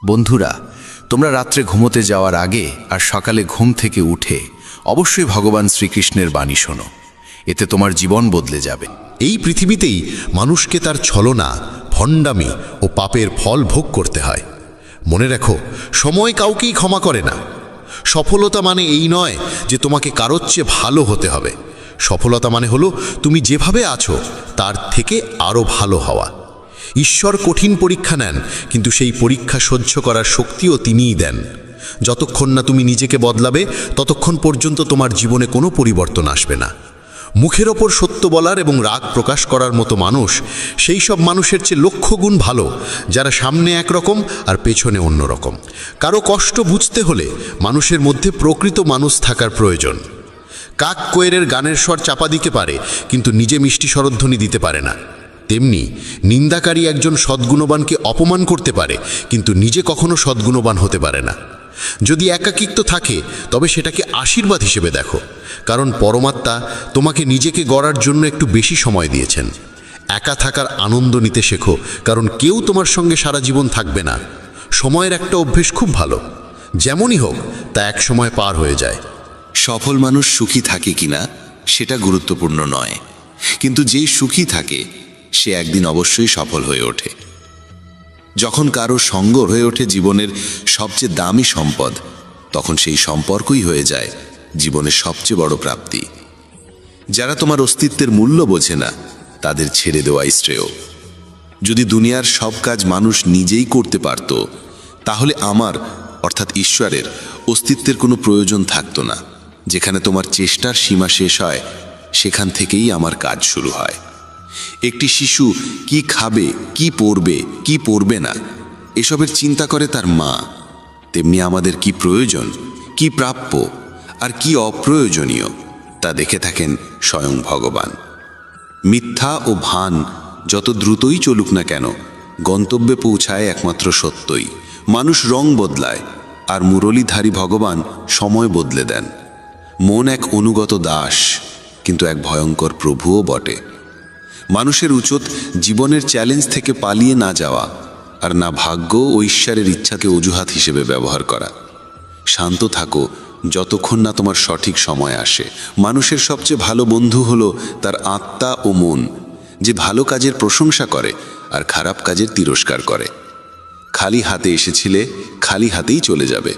বন্ধুরা, তোমরা রাত্রে ঘুমোতে যাওয়ার আগে আর সকালে ঘুম থেকে উঠে অবশ্যই ভগবান শ্রীকৃষ্ণের বাণী শোনো। এতে তোমার জীবন বদলে যাবে। এই পৃথিবীতেই মানুষকে তার ছলনা, ভণ্ডামি ও পাপের ফল ভোগ করতে হয়। মনে রাখো, সময় কাউকেই ক্ষমা করে না। সফলতা মানে এই নয় যে তোমাকে কারোর চেয়ে ভালো হতে হবে। সফলতা মানে হলো তুমি যেভাবে আছো তার থেকে আরও ভালো হওয়া। ঈশ্বর কঠিন পরীক্ষা নেন, কিন্তু সেই পরীক্ষা সহ্য করার শক্তিও তিনিই দেন। যতক্ষণ না তুমি নিজেকে বদলাবে ততক্ষণ পর্যন্ত তোমার জীবনে কোনো পরিবর্তন আসবে না। মুখের ওপর সত্য বলার এবং রাগ প্রকাশ করার মতো মানুষ সেই সব মানুষের চেয়ে লক্ষ গুণ ভালো যারা সামনে একরকম আর পেছনে অন্যরকম। কারো কষ্ট বুঝতে হলে মানুষের মধ্যে প্রকৃত মানুষ থাকার প্রয়োজন। কাক কোয়েলের গানের স্বর চাপা দিতে পারে, কিন্তু নিজে মিষ্টি স্বরধ্বনি দিতে পারে না। তেমনি নিন্দাকারী একজন সদ্গুণবানকে অপমান করতে পারে, কিন্তু নিজে কখনো সদ্গুণবান হতে পারে না। যদি একাকিত্ব থাকে তবে সেটাকে আশীর্বাদ হিসেবে দেখো, কারণ পরমাত্মা তোমাকে নিজেকে গড়ার জন্য একটু বেশি সময় দিয়েছেন। একা থাকার আনন্দ নিতে শেখো, কারণ কেউ তোমার সঙ্গে সারা জীবন থাকবে না। সময়ের একটা অভ্যেস খুব ভালো, যেমনই হোক তা এক সময় পার হয়ে যায়। সফল মানুষ সুখী থাকে কিনা সেটা গুরুত্বপূর্ণ নয়, কিন্তু যেই সুখী থাকে সে একদিন অবশ্যই সফল হয়ে ওঠে। যখন কারো সঙ্গ হয়ে ওঠে জীবনের সবচেয়ে দামি সম্পদ, তখন সেই সম্পর্কই হয়ে যায় জীবনের সবচেয়ে বড় প্রাপ্তি। যারা তোমার অস্তিত্বের মূল্য বোঝে না তাদের ছেড়ে দেওয়াই শ্রেয়। যদি দুনিয়ার সব কাজ মানুষ নিজেই করতে পারত, তাহলে আমার অর্থাৎ ঈশ্বরের অস্তিত্বের কোনো প্রয়োজন থাকতো না। যেখানে তোমার চেষ্টার সীমা শেষ হয়, সেখান থেকেই আমার কাজ শুরু হয়। একটি শিশু কি খাবে, কি পরবে, কি পরবে না, এসবের চিন্তা করে তার মা। তেমনি আমাদের কি প্রয়োজন, কি প্রাপ্য আর কি অপ্রয়োজনীয় তা দেখে থাকেন স্বয়ং ভগবান। মিথ্যা ও ভান যত দ্রুতই চলুক না কেন, গন্তব্যে পৌঁছায় একমাত্র সত্যই। মানুষ রং বদলায়, আর মুরলীধারী ভগবান সময় বদলে দেন। মন এক অনুগত দাস, কিন্তু এক ভয়ঙ্কর প্রভুও বটে। মানুষের উচিত জীবনের চ্যালেঞ্জ থেকে পালিয়ে না যাওয়া, আর না ভাগ্য ও ঈশ্বরের ইচ্ছাকে অজুহাত হিসেবে ব্যবহার করা। শান্ত থাকো যতক্ষণ না তোমার সঠিক সময় আসে। মানুষের সবচেয়ে ভালো বন্ধু হলো তার আত্মা ও মন, যে ভালো কাজের প্রশংসা করে আর খারাপ কাজের তিরস্কার করে। খালি হাতে এসেছিলে, খালি হাতেই চলে যাবে।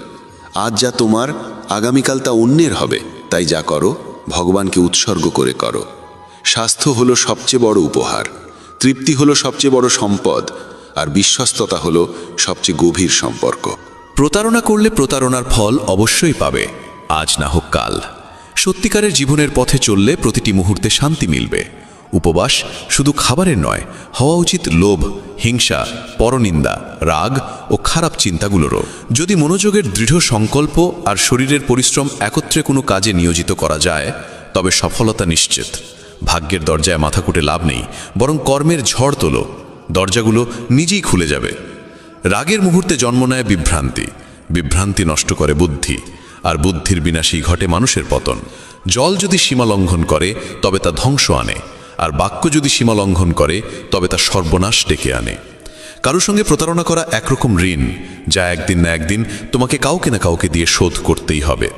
আজ যা তোমার, আগামীকাল তা অন্যের হবে। তাই যা করো ভগবানকে উৎসর্গ করে করো। স্বাস্থ্য হলো সবচেয়ে বড় উপহার, তৃপ্তি হলো সবচেয়ে বড় সম্পদ, আর বিশ্বস্ততা হলো সবচেয়ে গভীর সম্পর্ক। প্রতারণা করলে প্রতারণার ফল অবশ্যই পাবে, আজ না হোক কাল। সত্যিকারের জীবনের পথে চললে প্রতিটি মুহূর্তে শান্তি মিলবে। উপবাস শুধু খাবারের নয়, হওয়া উচিত লোভ, হিংসা, পরনিন্দা, রাগ ও খারাপ চিন্তাগুলোরও। যদি মনোযোগের দৃঢ় সংকল্প আর শরীরের পরিশ্রম একত্রে কোনো কাজে নিয়োজিত করা যায়, তবে সফলতা নিশ্চিত। ভাগ্যের দরজায় মাথা কুটে লাভ নেই, বরং কর্মের ঝড় তোলো, দরজাগুলো নিজেই খুলে যাবে। রাগের মুহূর্তে জন্ম নেয় বিভ্রান্তি, বিভ্রান্তি নষ্ট করে বুদ্ধি, আর বুদ্ধির বিনাশেই ঘটে মানুষের পতন। জল যদি সীমা লঙ্ঘন করে তবে তা ধ্বংস আনে, আর বাক্য যদি সীমা লঙ্ঘন করে তবে তা সর্বনাশ ডেকে আনে। কারোর সঙ্গে প্রতারণা করা একরকম ঋণ, যা একদিন না একদিন তোমাকে কাউকে না কাউকে দিয়ে শোধ করতেই হবে।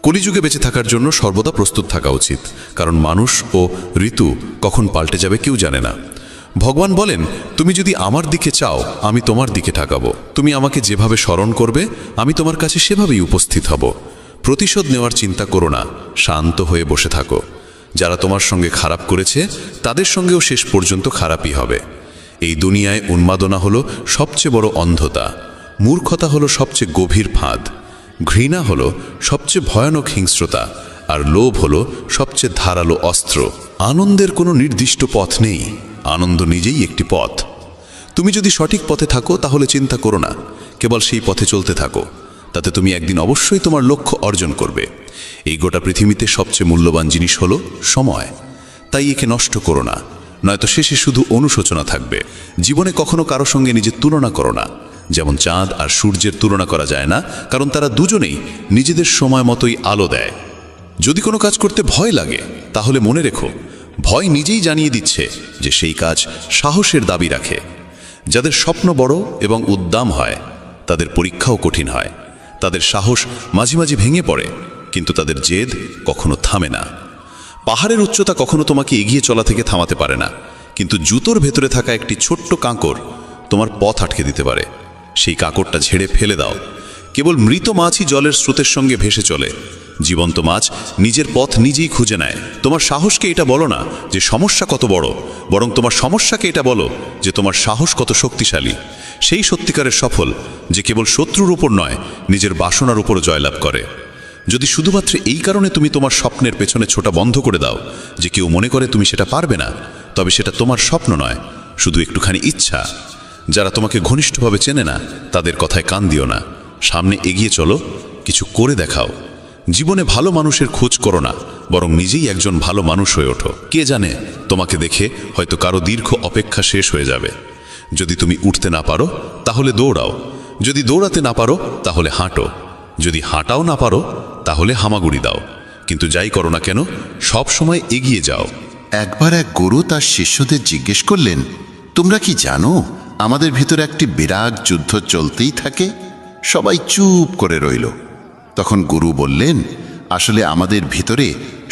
কলিযুগে বেঁচে থাকার জন্য সর্বদা প্রস্তুত থাকা উচিত, কারণ মানুষ ও ঋতু কখন পাল্টে যাবে কেউ জানে না। ভগবান বলেন, তুমি যদি আমার দিকে চাও আমি তোমার দিকে তাকাবো। তুমি আমাকে যেভাবে স্মরণ করবে আমি তোমার কাছে সেভাবেই উপস্থিত হব। প্রতিশোধ নেওয়ার চিন্তা করো না, শান্ত হয়ে বসে থাকো। যারা তোমার সঙ্গে খারাপ করেছে তাদের সঙ্গেও শেষ পর্যন্ত খারাপই হবে। এই দুনিয়ায় উন্মাদনা হলো সবচেয়ে বড় অন্ধতা, মূর্খতা হলো সবচেয়ে গভীর ফাঁদ, ঘৃণা হলো সবচেয়ে ভয়ানক হিংস্রতা, আর লোভ হলো সবচেয়ে ধারালো অস্ত্র। আনন্দের কোনো নির্দিষ্ট পথ নেই, আনন্দ নিজেই একটি পথ। তুমি যদি সঠিক পথে থাকো তাহলে চিন্তা করো না, কেবল সেই পথে চলতে থাকো। তাতে তুমি একদিন অবশ্যই তোমার লক্ষ্য অর্জন করবে। এই গোটা পৃথিবীতে সবচেয়ে মূল্যবান জিনিস হলো সময়, তাই একে নষ্ট করো না, নয়তো শেষে শুধু অনুশোচনা থাকবে। জীবনে কখনো কারো সঙ্গে নিজের তুলনা করো না। যেমন চাঁদ আর সূর্যের তুলনা করা যায় না, কারণ তারা দুজনেই নিজেদের সময় মতোই আলো দেয়। যদি কোনো কাজ করতে ভয় লাগে তাহলে মনে রেখো, ভয় নিজেই জানিয়ে দিচ্ছে যে সেই কাজ সাহসের দাবি রাখে। যাদের স্বপ্ন বড় এবং উদ্দাম হয় তাদের পরীক্ষাও কঠিন হয়, তাদের সাহস মাঝে মাঝে ভেঙে পড়ে, কিন্তু তাদের জেদ কখনো থামে না। পাহাড়ের উচ্চতা কখনো তোমাকে এগিয়ে চলা থেকে থামাতে পারে না, কিন্তু জুতোর ভেতরে থাকা একটি ছোট্ট কাঁকড় তোমার পথ আটকে দিতে পারে। সেই কাঁকড়টা ঝেড়ে ফেলে দাও। কেবল মৃত মাছই জলের স্রোতের সঙ্গে ভেসে চলে, জীবন্ত মাছ নিজের পথ নিজেই খুঁজে নেয়। তোমার সাহসকে এটা বলো না যে সমস্যা কত বড়, বরং তোমার সমস্যাকে এটা বলো যে তোমার সাহস কত শক্তিশালী। সেই সত্যিকারের সফল যে কেবল শত্রুর উপর নয়, নিজের বাসনার উপর জয়লাভ করে। যদি শুধুমাত্র এই কারণে তুমি তোমার স্বপ্নের পেছনে ছোটা বন্ধ করে দাও যে কেউ মনে করে তুমি সেটা পারবে না, তবে সেটা তোমার স্বপ্ন নয়, শুধু একটুখানি ইচ্ছা। যারা তোমাকে ঘনিষ্ঠভাবে চেনে না তাদের কথায় কান দিও না, সামনে এগিয়ে চলো, কিছু করে দেখাও। জীবনে ভালো মানুষের খোঁজ করো না, বরং নিজেই একজন ভালো মানুষ হয়ে ওঠো। কে জানে, তোমাকে দেখে হয়তো কারো দীর্ঘ অপেক্ষা শেষ হয়ে যাবে। যদি তুমি উঠতে না পারো তাহলে দৌড়াও, যদি দৌড়াতে না পারো তাহলে হাঁটো, যদি হাঁটাও না পারো তাহলে হামাগুড়ি দাও, কিন্তু যাই করো না কেন সব সময় এগিয়ে যাও। একবার এক গুরু তার শিষ্যদের জিজ্ঞেস করলেন, তোমরা কি জানো আমাদের ভিতরে একটি বিরাট যুদ্ধ চলতেই থাকে? সবাই চুপ করে রইল। তখন গুরু বললেন, আসলে আমাদের ভিতরে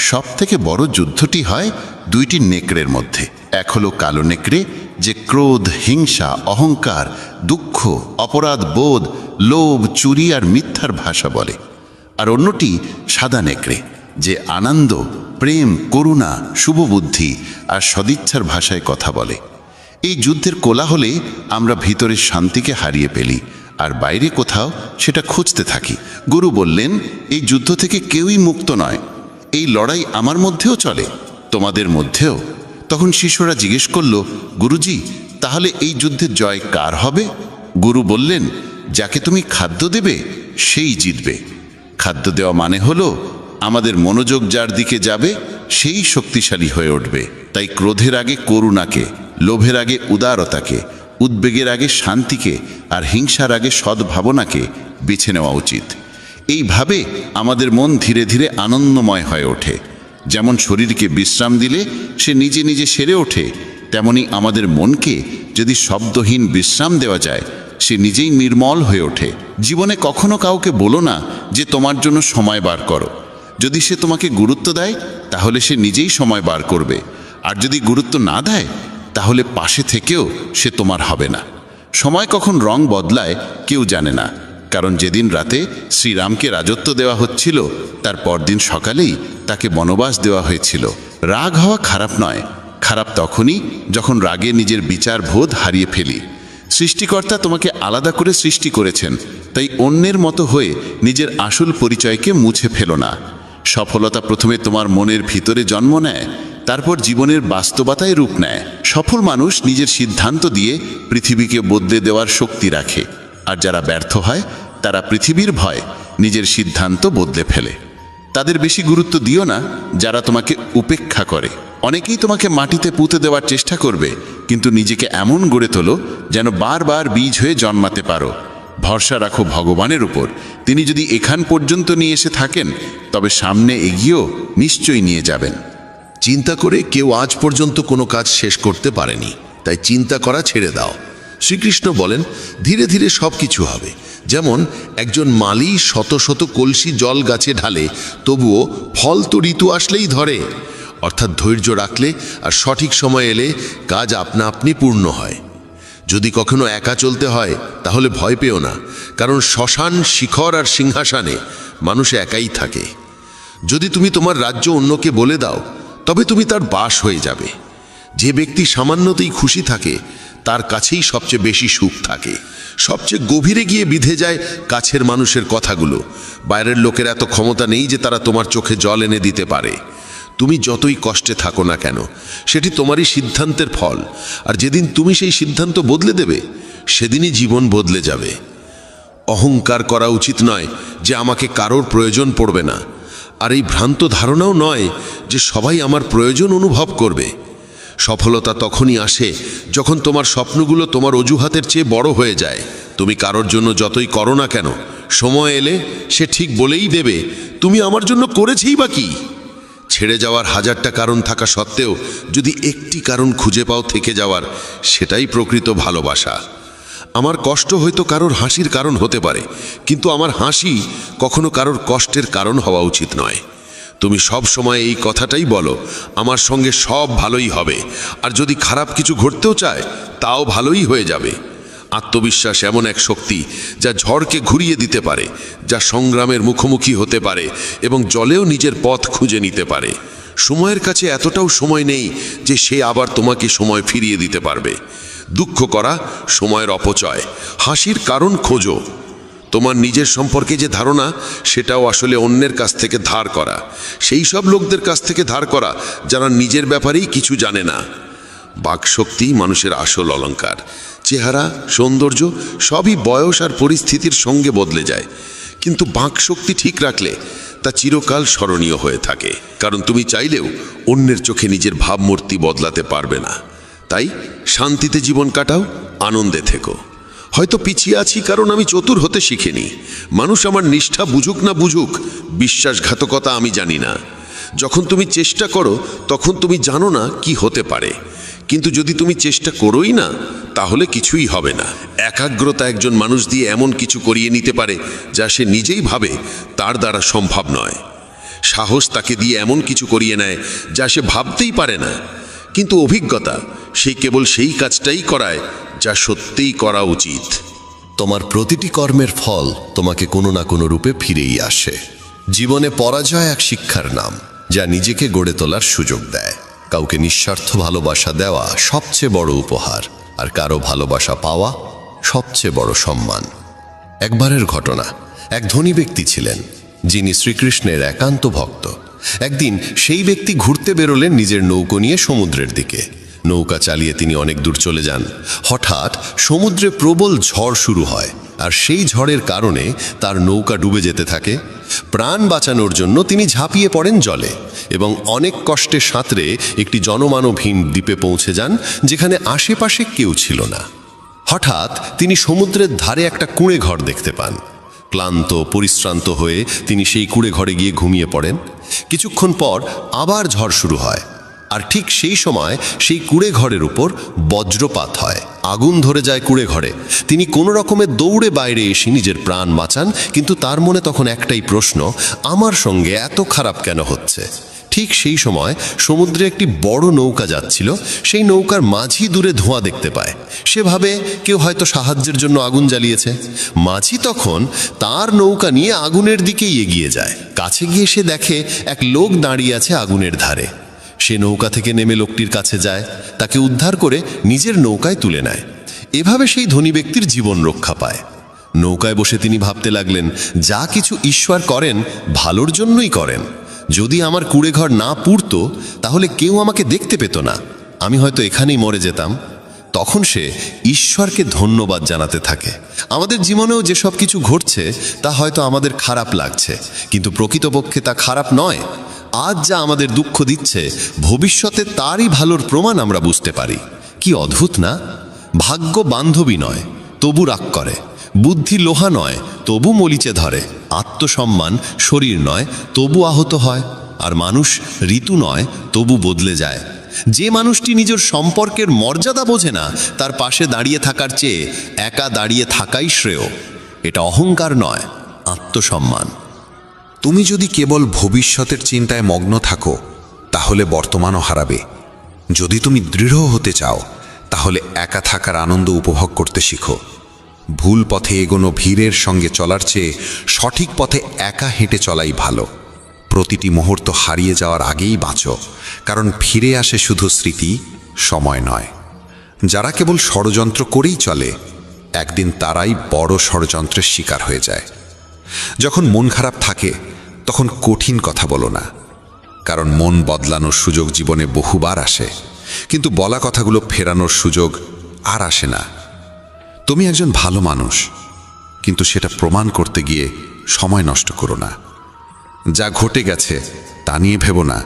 সবথেকে বড় যুদ্ধটি হয় দুইটি নেকড়ের মধ্যে। এক হলো কালো নেকড়ে, যে ক্রোধ, হিংসা, অহংকার, দুঃখ, অপরাধ বোধ, লোভ, চুরি আর মিথ্যার ভাষা বলে। আর অন্যটি সাদা নেকড়ে, যে আনন্দ, প্রেম, করুণা, শুভবুদ্ধি আর সদিচ্ছার ভাষায় কথা বলে। এই যুদ্ধের কোলাহলে আমরা ভিতরের শান্তিকে হারিয়ে ফেলি আর বাইরে কোথাও সেটা খুঁজতে থাকি। গুরু বললেন, এই যুদ্ধ থেকে কেউই মুক্ত নয়। এই লড়াই আমার মধ্যেও চলে, তোমাদের মধ্যেও। তখন শিষ্যরা জিজ্ঞেস করল, গুরুজি, তাহলে এই যুদ্ধের জয় কার হবে? গুরু বললেন, যাকে তুমি খাদ্য দেবে সেই জিতবে। খাদ্য দেওয়া মানে হলো আমাদের মনোযোগ যার দিকে যাবে সেই শক্তিশালী হয়ে উঠবে। তাই ক্রোধের আগে করুণাকে, লোভের আগে উদারতাকে, উদ্বেগের আগে শান্তিকে আর হিংসার আগে সদ্ভাবনাকে বেছে নেওয়া উচিত। এইভাবে আমাদের মন ধীরে ধীরে আনন্দময় হয়ে ওঠে। যেমন শরীরকে বিশ্রাম দিলে সে নিজে নিজে সেরে ওঠে, তেমনি আমাদের মনকে যদি শব্দহীন বিশ্রাম দেওয়া যায় সে নিজেই নির্মল হয়ে ওঠে। জীবনে কখনো কাউকে বলো না যে তোমার জন্য সময় বার করো। যদি সে তোমাকে গুরুত্ব দেয় তাহলে সে নিজেই সময় বার করবে, আর যদি গুরুত্ব না দেয় তাহলে পাশে থেকেও সে তোমার হবে না। সময় কখন রং বদলায় কেউ জানে না, কারণ যেদিন রাতে শ্রীরামকে রাজত্ব দেওয়া হচ্ছিল তার পরদিন সকালেই তাকে বনবাস দেওয়া হয়েছিল। রাগ হওয়া খারাপ নয়, খারাপ তখনই যখন রাগে নিজের বিচার বোধ হারিয়ে ফেলি। সৃষ্টিকর্তা তোমাকে আলাদা করে সৃষ্টি করেছেন, তাই অন্যের মতো হয়ে নিজের আসল পরিচয়কে মুছে ফেলো না। সফলতা প্রথমে তোমার মনের ভিতরে জন্ম নেয়, তারপর জীবনের বাস্তবতায় রূপ নেয়। সফল মানুষ নিজের সিদ্ধান্ত দিয়ে পৃথিবীকে বদলে দেওয়ার শক্তি রাখে, আর যারা ব্যর্থ হয় তারা পৃথিবীর ভয় নিজের সিদ্ধান্ত বদলে ফেলে। তাদের বেশি গুরুত্ব দিও না যারা তোমাকে উপেক্ষা করে। অনেকেই তোমাকে মাটিতে পুঁতে দেওয়ার চেষ্টা করবে, কিন্তু নিজেকে এমন গড়ে তোলো যেন বারবার বীজ হয়ে জন্মাতে পারো। ভরসা রাখো ভগবানের উপর, তিনি যদি এখান পর্যন্ত নিয়ে এসে থাকেন তবে সামনে এগিয়েও নিশ্চয়ই নিয়ে যাবেন। চিন্তা করে কেউ আজ পর্যন্ত কোনো কাজ শেষ করতে পারেনি, তাই চিন্তা করা ছেড়ে দাও। শ্রীকৃষ্ণ বলেন, ধীরে ধীরে সব কিছু হবে। যেমন একজন মালি শত শত কলসি জল গাছে ঢালে, তবুও ফল তো ঋতু আসলেই ধরে। অর্থাৎ ধৈর্য রাখলে আর সঠিক সময় এলে কাজ আপনা আপনি পূর্ণ হয়। যদি কখনো একা চলতে হয় তাহলে ভয় পেও না, কারণ শ্মশান, শিখর আর সিংহাসনে মানুষ একাই থাকে। যদি তুমি তোমার রাজ্য অন্যকে বলে দাও তবে তুমি তার বাস হয়ে যাবে। যে ব্যক্তি সামান্যতেই খুশি থাকে তার কাছেই সবচেয়ে বেশি সুখ থাকে। সবচেয়ে গভীরে গিয়ে বিধে যায় কাছের মানুষের কথাগুলো। বাইরের লোকের এত ক্ষমতা নেই যে তারা তোমার চোখে জল এনে দিতে পারে। তুমি যতই কষ্টে থাকো না কেন, সেটি তোমারই সিদ্ধান্তের ফল, আর যেদিন তুমি সেই সিদ্ধান্ত বদলে দেবে সেদিনই জীবন বদলে যাবে। অহংকার করা উচিত নয় যে আমাকে কারোর প্রয়োজন পড়বে না, আর এই ভ্রান্ত ধারণাও নয় যে সবাই আমার প্রয়োজন অনুভব করবে। সফলতা তখনই আসে যখন তোমার স্বপ্নগুলো তোমার অজুহাতের চেয়ে বড় হয়ে যায়। তুমি কারোর জন্য যতই করো না কেন, সময় এলে সে ঠিক বলেই দেবে, তুমি আমার জন্য করেছেই বা কি। ছেড়ে যাওয়ার হাজারটা কারণ থাকা সত্ত্বেও যদি একটি কারণ খুঁজে পাও থেকে যাওয়ার, সেটাই প্রকৃত ভালোবাসা। আমার কষ্ট হয়তো কারোর হাসির কারণ হতে পারে, কিন্তু আমার হাসি কখনো কারোর কষ্টের কারণ হওয়া উচিত নয়। তুমি সব সময় এই কথাটাই বলো, আমার সঙ্গে সব ভালোই হবে, আর যদি খারাপ কিছু ঘটতেও চায় তাও ভালোই হয়ে যাবে। আত্মবিশ্বাস এমন এক শক্তি যা ঝড়কে ঘুরিয়ে দিতে পারে, যা সংগ্রামের মুখোমুখি হতে পারে এবং জলেও নিজের পথ খুঁজে নিতে পারে। সময়ের কাছে এতটাও সময় নেই যে সে আবার তোমাকে সময় ফিরিয়ে দিতে পারবে। দুঃখ করা সময়ের অপচয়, হাসির কারণ খোঁজো। তোমার নিজের সম্পর্কে যে ধারণা, সেটাও আসলে অন্যের কাছ থেকে ধার করা, সেই সব লোকদের কাছ থেকে ধার করা যারা নিজের ব্যাপারেই কিছু জানে না। বাকশক্তি মানুষের আসল অলংকার। চেহারা, সৌন্দর্য সবই বয়স আর পরিস্থিতির সঙ্গে বদলে যায়, কিন্তু বাকশক্তি ঠিক রাখলে তা চিরকাল স্মরণীয় হয়ে থাকে। কারণ তুমি চাইলেও অন্যের চোখে নিজের ভাবমূর্তি বদলাতে পারবে না। তাই শান্তিতে জীবন কাটাও, আনন্দে থেকো। হয়তো পিছিয়ে আছি কারণ আমি চতুর হতে শিখিনি। মানুষ আমার নিষ্ঠা বুঝুক না বুঝুক, বিশ্বাসঘাতকতা আমি জানি না। যখন তুমি চেষ্টা করো তখন তুমি জানো না কি হতে পারে, কিন্তু যদি তুমি চেষ্টা করোই না তাহলে কিছুই হবে না। একাগ্রতা একজন মানুষ দিয়ে এমন কিছু করিয়ে নিতে পারে যা সে নিজেই ভাবে তার দ্বারা সম্ভব নয়। সাহস তাকে দিয়ে এমন কিছু করিয়ে নেয় যা সে ভাবতেই পারে না, কিন্তু অভিজ্ঞতা সেই কেবল সেই কাজটাই করায় যা সত্যিই করা উচিত। তোমার প্রতিটি কর্মের ফল তোমাকে কোনো না কোনো রূপে ফিরেই আসে। জীবনে পরাজয় এক শিক্ষার নাম, যা নিজেকে গড়ে তোলার সুযোগ দেয়। কাউকে নিঃস্বার্থ ভালোবাসা দেওয়া সবচেয়ে বড় উপহার, আর কারো ভালোবাসা পাওয়া সবচেয়ে বড় সম্মান। একবারের ঘটনা, এক ধনী ব্যক্তি ছিলেন যিনি শ্রীকৃষ্ণের একান্ত ভক্ত। একদিন সেই ব্যক্তি ঘুরতে বেরোলেন নিজের নৌকো নিয়ে সমুদ্রের দিকে। নৌকা চালিয়ে তিনি অনেক দূর চলে যান। হঠাৎ সমুদ্রে প্রবল ঝড় শুরু হয়, আর সেই ঝড়ের কারণে তার নৌকা ডুবে যেতে থাকে। প্রাণ বাঁচানোর জন্য তিনি ঝাঁপিয়ে পড়েন জলে এবং অনেক কষ্টে সাঁতরে একটি জনমানবহীন দ্বীপে পৌঁছে যান, যেখানে আশেপাশে কেউ ছিল না। হঠাৎ তিনি সমুদ্রের ধারে একটা কুঁড়ে ঘর দেখতে পান। ক্লান্ত পরিশ্রান্ত হয়ে তিনি সেই কুঁড়ে ঘরে গিয়ে ঘুমিয়ে পড়েন। কিছুক্ষণ পর আবার ঝড় শুরু হয়, আর ঠিক সেই সময় সেই কুঁড়ে ঘরের উপর বজ্রপাত হয়। আগুন ধরে যায় কুঁড়ে ঘরে। তিনি কোনো রকমে দৌড়ে বাইরে এসে নিজের প্রাণ বাঁচান, কিন্তু তার মনে তখন একটাই প্রশ্ন, আমার সঙ্গে এত খারাপ কেন হচ্ছে? ঠিক সেই সময় সমুদ্রে একটি বড় নৌকা যাচ্ছিল। সেই নৌকার মাঝি দূরে ধোঁয়া দেখতে পায়। সে ভাবে কেউ হয়তো সাহায্যের জন্য আগুন জ্বালিয়েছে। মাঝি তখন তার নৌকা নিয়ে আগুনের দিকেই এগিয়ে যায়। কাছে গিয়ে সে দেখে এক লোক দাঁড়িয়ে আছে আগুনের ধারে। সে নৌকা থেকে নেমে লোকটির কাছে যায়, তাকে উদ্ধার করে নিজের নৌকায় তুলে নেয়। এভাবে সেই ধনী ব্যক্তির জীবন রক্ষা পায়। নৌকায় বসে তিনি ভাবতে লাগলেন, যা কিছু ঈশ্বর করেন ভালোর জন্যই করেন। যদি আমার কুঁড়েঘর না পুড়তো তাহলে কেউ আমাকে দেখতে পেত না, আমি হয়তো এখানেই মরে যেতাম। তখন সে ঈশ্বরকে ধন্যবাদ জানাতে থাকে। আমাদের জীবনেও যেসব কিছু ঘটছে তা হয়তো আমাদের খারাপ লাগছে, কিন্তু প্রকৃতপক্ষে তা খারাপ নয়। আজ যা আমাদের দুঃখ দিচ্ছে, ভবিষ্যতে তারই ভালোর প্রমাণ আমরা বুঝতে পারি। কি অদ্ভুত না? ভাগ্য বান্ধবী নয়, তবু রাগ করে। বুদ্ধি লোহা নয়, তবু মলিচে ধরে। আত্মসম্মান শরীর নয়, তবু আহত হয়। আর মানুষ ঋতু নয়, তবু বদলে যায়। যে মানুষটি নিজের সম্পর্কের মর্যাদা বোঝে না, তার পাশে দাঁড়িয়ে থাকার চেয়ে একা দাঁড়িয়ে থাকাই শ্রেয়। এটা অহংকার নয়, আত্মসম্মান। তুমি যদি কেবল ভবিষ্যতের চিন্তায় মগ্ন থাকো তাহলে বর্তমানও হারাবে। যদি তুমি দৃঢ় হতে চাও তাহলে একা থাকার আনন্দ উপভোগ করতে শিখো। ভুল পথে এগোনো ভিড়ের সঙ্গে চলার চেয়ে সঠিক পথে একা হেঁটে চলাই ভালো। প্রতিটি মুহূর্ত হারিয়ে যাওয়ার আগেই বাঁচো, কারণ ফিরে আসে শুধু স্মৃতি, সময় নয়। যারা কেবল ষড়যন্ত্র করেই চলে, একদিন তারাই বড় ষড়যন্ত্রের শিকার হয়ে যায়। যখন মন খারাপ থাকে তখন কঠিন কথা বলো না, কারণ মন বদলানোর সুযোগ জীবনে বহুবার আসে, কিন্তু বলা কথাগুলো ফেরানোর সুযোগ আর আসে না। তুমি একজন ভালো মানুষ, কিন্তু সেটা প্রমাণ করতে গিয়ে সময় নষ্ট করো না। যা ঘটে গেছে তা নিয়ে ভেবো না,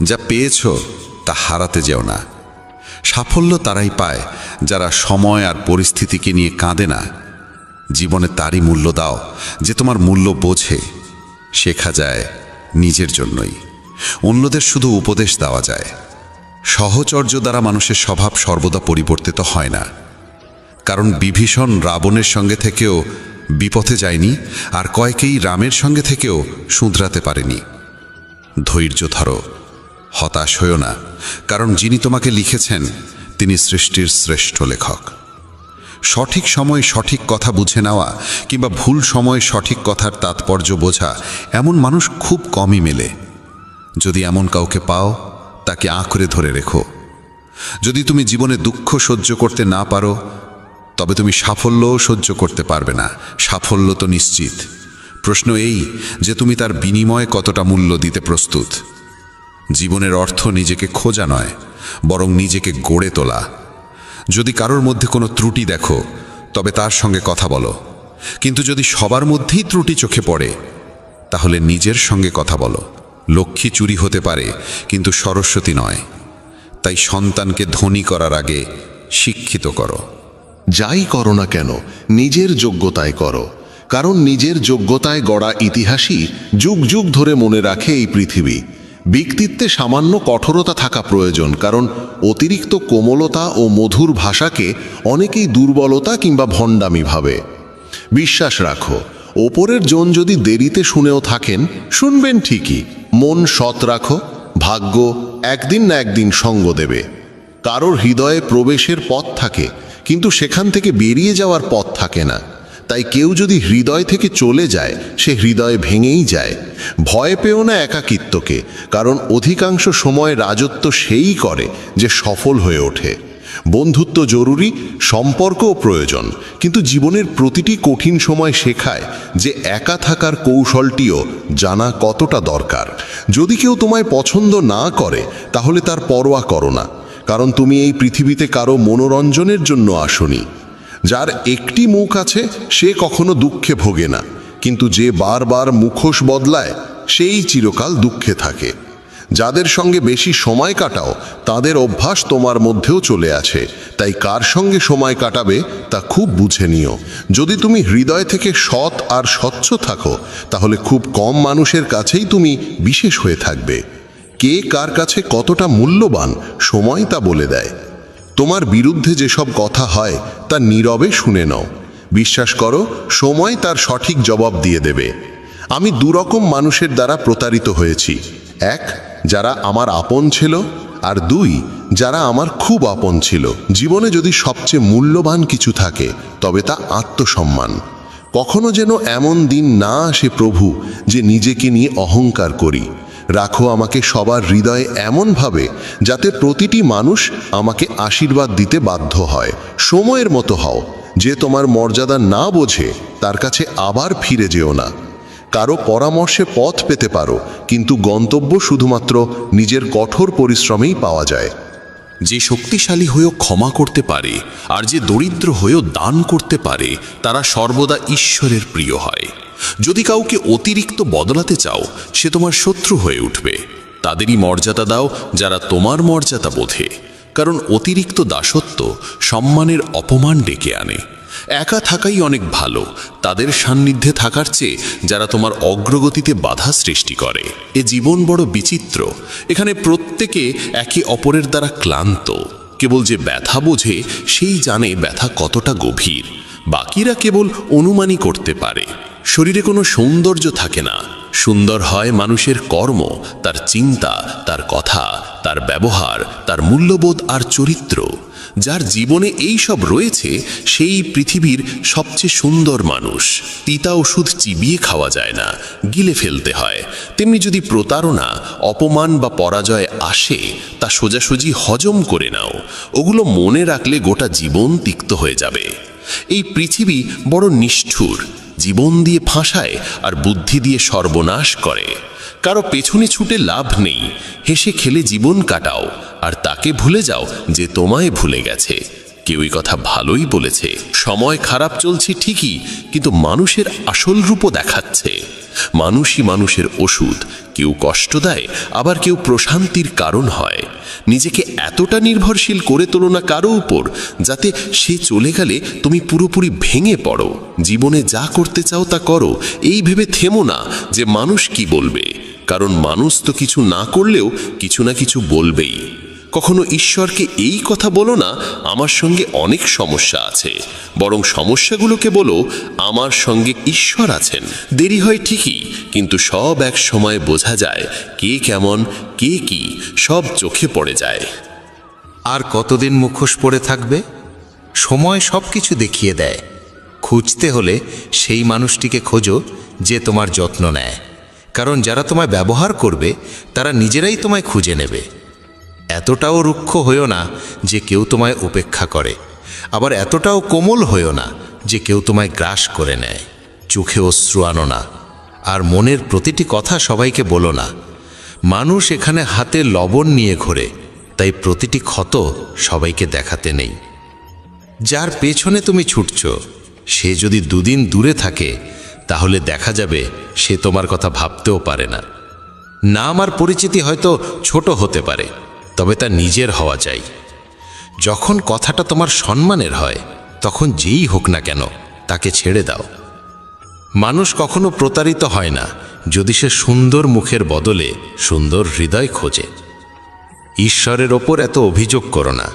যা পেয়েছ তা হারাতে যেও না। সাফল্য তারাই পায় যারা সময় আর পরিস্থিতিকে নিয়ে কাঁদে না। জীবনে তারই মূল্য দাও যে তোমার মূল্য বোঝে। শেখা যায় নিজের জন্যই, অন্যদের শুধু উপদেশ দেওয়া যায়। সহচর্য দ্বারা মানুষের স্বভাব সর্বদা পরিবর্তিত হয় না। কারণ বিভীষণ রাবণের সঙ্গে থেকেও বিপথে যায়নি, আর কয়েকেই রামের সঙ্গে থেকেও শুধরাতে পারেনি। ধৈর্য ধরো, হতাশ হয়ো না, কারণ যিনি তোমাকে লিখেছেন তিনি সৃষ্টির শ্রেষ্ঠ লেখক। সঠিক সময়ে সঠিক কথা বুঝে নেওয়া কিংবা ভুল সময়ে সঠিক কথার তাৎপর্য বোঝা এমন মানুষ খুব কমই মেলে। যদি এমন কাউকে পাও, তাকে আঁকড়ে ধরে রেখো। যদি তুমি জীবনে দুঃখ সহ্য করতে না পারো, তবে তুমি সাফল্যও সহ্য করতে পারবে না। সাফল্য তো নিশ্চিত, প্রশ্ন এই যে তুমি তার বিনিময়ে কতটা মূল্য দিতে প্রস্তুত। জীবনের অর্থ নিজেকে খোঁজা নয়, বরং নিজেকে গড়ে তোলা। যদি কারোর মধ্যে কোনো ত্রুটি দেখো, তবে তার সঙ্গে কথা বলো, কিন্তু যদি সবার মধ্যেই ত্রুটি চোখে পড়ে, তাহলে নিজের সঙ্গে কথা বলো। লক্ষ্মী চুরি হতে পারে, কিন্তু সরস্বতী নয়। তাই সন্তানকে ধনী করার আগে শিক্ষিত করো। যাই করো না কেন নিজের যোগ্যতায় করো, কারণ নিজের যোগ্যতায় গড়া ইতিহাসই যুগ যুগ ধরে মনে রাখে এই পৃথিবী। ব্যক্তিত্বে সামান্য কঠোরতা থাকা প্রয়োজন, কারণ অতিরিক্ত কোমলতা ও মধুর ভাষাকে অনেকেই দুর্বলতা কিংবা ভণ্ডামি ভাবে। বিশ্বাস রাখো, ওপরের জন যদি দেরিতে শুনেও থাকেন, শুনবেন ঠিকই। মন সৎ রাখো, ভাগ্য একদিন না একদিন সঙ্গ দেবে। কারোর হৃদয়ে প্রবেশের পথ থাকে, কিন্তু সেখান থেকে বেরিয়ে যাওয়ার পথ থাকে না। তাই কেউ যদি হৃদয় থেকে চলে যায়, সে হৃদয়ে ভেঙেই যায়। ভয় পেও না একাকিত্বকে, কারণ অধিকাংশ সময় রাজত্ব সেই করে যে সফল হয়ে ওঠে। বন্ধুত্ব জরুরি, সম্পর্কও প্রয়োজন, কিন্তু জীবনের প্রতিটি কঠিন সময় শেখায় যে একা থাকার কৌশলটিও জানা কতটা দরকার। যদি কেউ তোমায় পছন্দ না করে, তাহলে তার পরোয়া করো না, কারণ তুমি এই পৃথিবীতে কারো মনোরঞ্জনের জন্য আসনি। যার একটি মুখ আছে সে কখনো দুঃখে ভোগে না, কিন্তু যে বারবার মুখোশ বদলায় সেই চিরকাল দুঃখে থাকে। যাদের সঙ্গে বেশি সময় কাটাও, তাদের অভ্যাস তোমার মধ্যেও চলে আছে। তাই কার সঙ্গে সময় কাটাবে তা খুব বুঝে নিও। যদি তুমি হৃদয় থেকে সৎ আর স্বচ্ছ থাকো, তাহলে খুব কম মানুষের কাছেই তুমি বিশেষ হয়ে থাকবে। কে কার কাছে কতটা মূল্যবান, সময় তা বলে দেয়। তোমার বিরুদ্ধে যেসব কথা হয় তা নীরবে শুনে নাও। বিশ্বাস করো, সময় তার সঠিক জবাব দিয়ে দেবে। আমি দুরকম মানুষের দ্বারা প্রতারিত হয়েছি। এক, যারা আমার আপন ছিল, আর দুই, যারা আমার খুব আপন ছিল। জীবনে যদি সবচেয়ে মূল্যবান কিছু থাকে, তবে তা আত্মসম্মান। কখনো যেন এমন দিন না আসে প্রভু যে নিজেকে নিয়ে অহংকার করি। রাখো আমাকে সবার হৃদয়ে এমনভাবে যাতে প্রতিটি মানুষ আমাকে আশীর্বাদ দিতে বাধ্য হয়। সময়ের মতো হও, যে তোমার মর্যাদা না বোঝে তার কাছে আবার ফিরে যেও না। কারো পরামর্শে পথ পেতে পারো, কিন্তু গন্তব্য শুধুমাত্র নিজের কঠোর পরিশ্রমেই পাওয়া যায়। যে শক্তিশালী হয়েও ক্ষমা করতে পারে আর যে দরিদ্র হয়েও দান করতে পারে, তারা সর্বদা ঈশ্বরের প্রিয় হয়। যদি কাউকে অতিরিক্ত বদলাতে চাও, সে তোমার শত্রু হয়ে উঠবে। তাদেরই মর্যাদা দাও যারা তোমার মর্যাদা বোঝে, কারণ অতিরিক্ত দাসত্ব সম্মানের অপমান ডেকে আনে। একা থাকাই অনেক ভালো তাদের সান্নিধ্যে থাকার চেয়ে যারা তোমার অগ্রগতিতে বাধা সৃষ্টি করে। এ জীবন বড় বিচিত্র, এখানে প্রত্যেকে একে অপরের দ্বারা ক্লান্ত। কেবল যে ব্যথা বোঝে সেই জানে ব্যথা কতটা গভীর, বাকিরা কেবল অনুমানই করতে পারে। শরীরে কোনো সৌন্দর্য থাকে না, সুন্দর হয় মানুষের কর্ম, তার চিন্তা, তার কথা, তার ব্যবহার, তার মূল্যবোধ আর চরিত্র। যার জীবনে এই সব রয়েছে সেই পৃথিবীর সবচেয়ে সুন্দর মানুষ। তিতা ওষুধ চিবিয়ে খাওয়া যায় না, গিলে ফেলতে হয়। তেমনি যদি প্রতারণা, অপমান বা পরাজয় আসে, তা সোজাসুজি হজম করে নাও। ওগুলো মনে রাখলে গোটা জীবন তিক্ত হয়ে যাবে। এই পৃথিবী বড় নিষ্ঠুর, জীবন দিয়ে ফাঁসায় আর বুদ্ধি দিয়ে সর্বনাশ করে। কারো পেছনে ছুটে লাভ নেই, হেসে খেলে জীবন কাটাও আর তাকে ভুলে যাও যে তোমায় ভুলে গেছে। কেউই কথা ভালোই বলেছে, সময় খারাপ চলছে ঠিকই, কিন্তু মানুষের আসল রূপও দেখাচ্ছে। মানুষই মানুষের ওষুধ, কেউ কষ্ট দেয়, আবার কেউ প্রশান্তির কারণ হয়। নিজেকে এতটা নির্ভরশীল করে তোলো না কারো উপর, যাতে সে চলে গেলে তুমি পুরোপুরি ভেঙে পড়ো। জীবনে যা করতে চাও তা করো, এই ভেবে থেমো না যে মানুষ কি বলবে, কারণ মানুষ তো কিছু না করলেও কিছু না কিছু বলবেই। কখনো ঈশ্বরকে এই কথা বলো না, আমার সঙ্গে অনেক সমস্যা আছে, বরং সমস্যাগুলোকে বলো আমার সঙ্গে ঈশ্বর আছেন। দেরি হয় ঠিকই, কিন্তু সব এক সময় বোঝা যায় কে কেমন, কে কি, সব চোখে পড়ে যায়। আর কতদিন মুখোশ পরে থাকবে? সময় সব কিছু দেখিয়ে দেয়। খুঁজতে হলে সেই মানুষটিকে খোঁজো যে তোমার যত্ন নেয়, কারণ যারা তোমায় ব্যবহার করবে তারা নিজেরাই তোমায় খুঁজে নেবে। এতটাও রুক্ষ হইও না যে কেউ তোমায় উপেক্ষা করে, আবার এতটাও কোমল হইও না যে কেউ তোমায় গ্রাস করে নেয়। চোখে অশ্রু আনো না, আর মনের প্রতিটি কথা সবাইকে বলো না। মানুষ এখানে হাতে লবণ নিয়ে ঘোরে, তাই প্রতিটি ক্ষত সবাইকে দেখাতে নেই। যার পেছনে তুমি ছুটছ সে যদি দুদিন দূরে থাকে তাহলে দেখা যাবে সে তোমার কথা ভাবতেও পারে না। নাম আর পরিচিতি হয়তো ছোট হতে পারে, তবে তা নিজের হওয়া চাই। যখন কথাটা তোমার সম্মানের হয় তখন যেই হোক না কেন তাকে ছেড়ে দাও। মানুষ কখনো প্রতারিত হয় না যদি সে সুন্দর মুখের বদলে সুন্দর হৃদয় খোঁজে। ঈশ্বরের ওপর এত অভিযোগ করো না।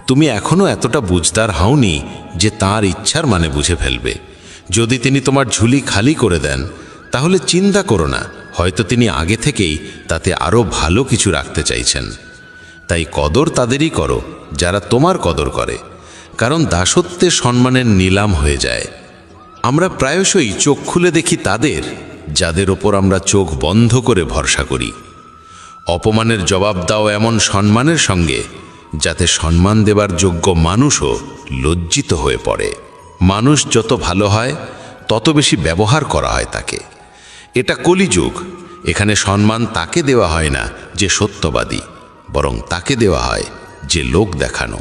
তুমি এখনো এতটা বুঝদার হওনি যে তাঁর ইচ্ছার মানে বুঝে ফেলবে। যদি তিনি তোমার ঝুলি খালি করে দেন তাহলে চিন্তা করো না, হয়তো তিনি আগে থেকেই তাতে আরও ভালো কিছু রাখতে চাইছেন। তাই কদর তাদেরই করো যারা তোমার কদর করে, কারণ দাসত্বের সম্মানের নিলাম হয়ে যায়। আমরা প্রায়শই চোখ খুলে দেখি তাদের যাদের ওপর আমরা চোখ বন্ধ করে ভরসা করি। অপমানের জবাব দাও এমন সম্মানের সঙ্গে যাতে সম্মান দেবার যোগ্য মানুষও লজ্জিত হয়ে পড়ে। মানুষ যত ভালো হয় তত বেশি ব্যবহার করা হয় তাকে। এটা কলিযুগ। এখানে সম্মান তাকে দেওয়া হয় না যে সত্যবাদী, বরং তাকে দেওয়া হয় যে লোক দেখানো।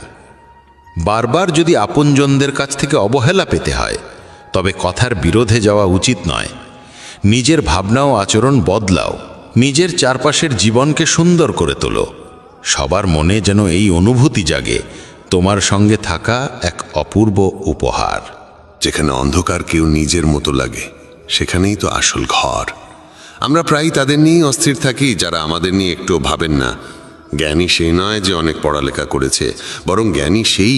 বারবার যদি আপনজনদের কাছ থেকে অবহেলা পেতে হয় তবে কথার বিরোধে যাওয়া উচিত নয়। নিজের ভাবনা ও আচরণ বদলাও, নিজের চারপাশের জীবনকে সুন্দর করে তোলো। সবার মনে যেন এই অনুভূতি জাগে তোমার সঙ্গে থাকা এক অপূর্ব উপহার। যেখানে অন্ধকার কেউ নিজের মতো লাগে সেখানেই তো আসল ঘর। আমরা প্রায় তাদের নিয়েই অস্থির থাকি যারা আমাদের নিয়ে একটু ভাবেন না। জ্ঞানী সেই নয় যে অনেক পড়ালেখা করেছে, বরং জ্ঞানী সেই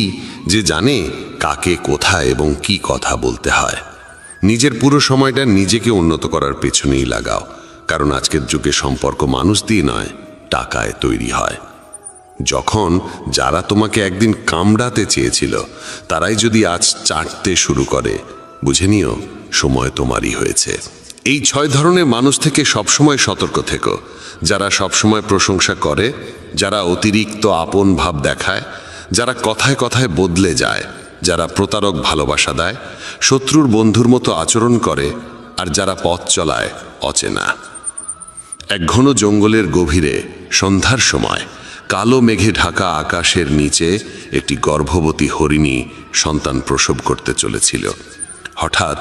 যে জানে কাকে কোথায় এবং কি কথা বলতে হয়। নিজের পুরো সময়টা নিজেকে উন্নত করার পেছনেই লাগাও, কারণ আজকের যুগে সম্পর্ক মানুষ দিয়ে নয়, টাকায় তৈরি হয়। যখন যারা তোমাকে একদিন কামড়াতে চেয়েছিল তারাই যদি আজ চাটতে শুরু করে, বুঝে নিও সময় তোমারই হয়েছে। এই 6 ধরনের মানুষ থেকে সবসময় সতর্ক থেকো। যারা সবসময় প্রশংসা করে, যারা অতিরিক্ত আপন ভাব দেখায়, যারা কথায় কথায় বদলে যায়, যারা প্রতারক ভালোবাসা দেয়, শত্রুর বন্ধুর মতো আচরণ করে, আর যারা পথ চলায় অচেনা। এক ঘন জঙ্গলের গভীরে সন্ধ্যার সময় কালো মেঘে ঢাকা আকাশের নিচে একটি গর্ভবতী হরিণী সন্তান প্রসব করতে চলেছিল। হঠাৎ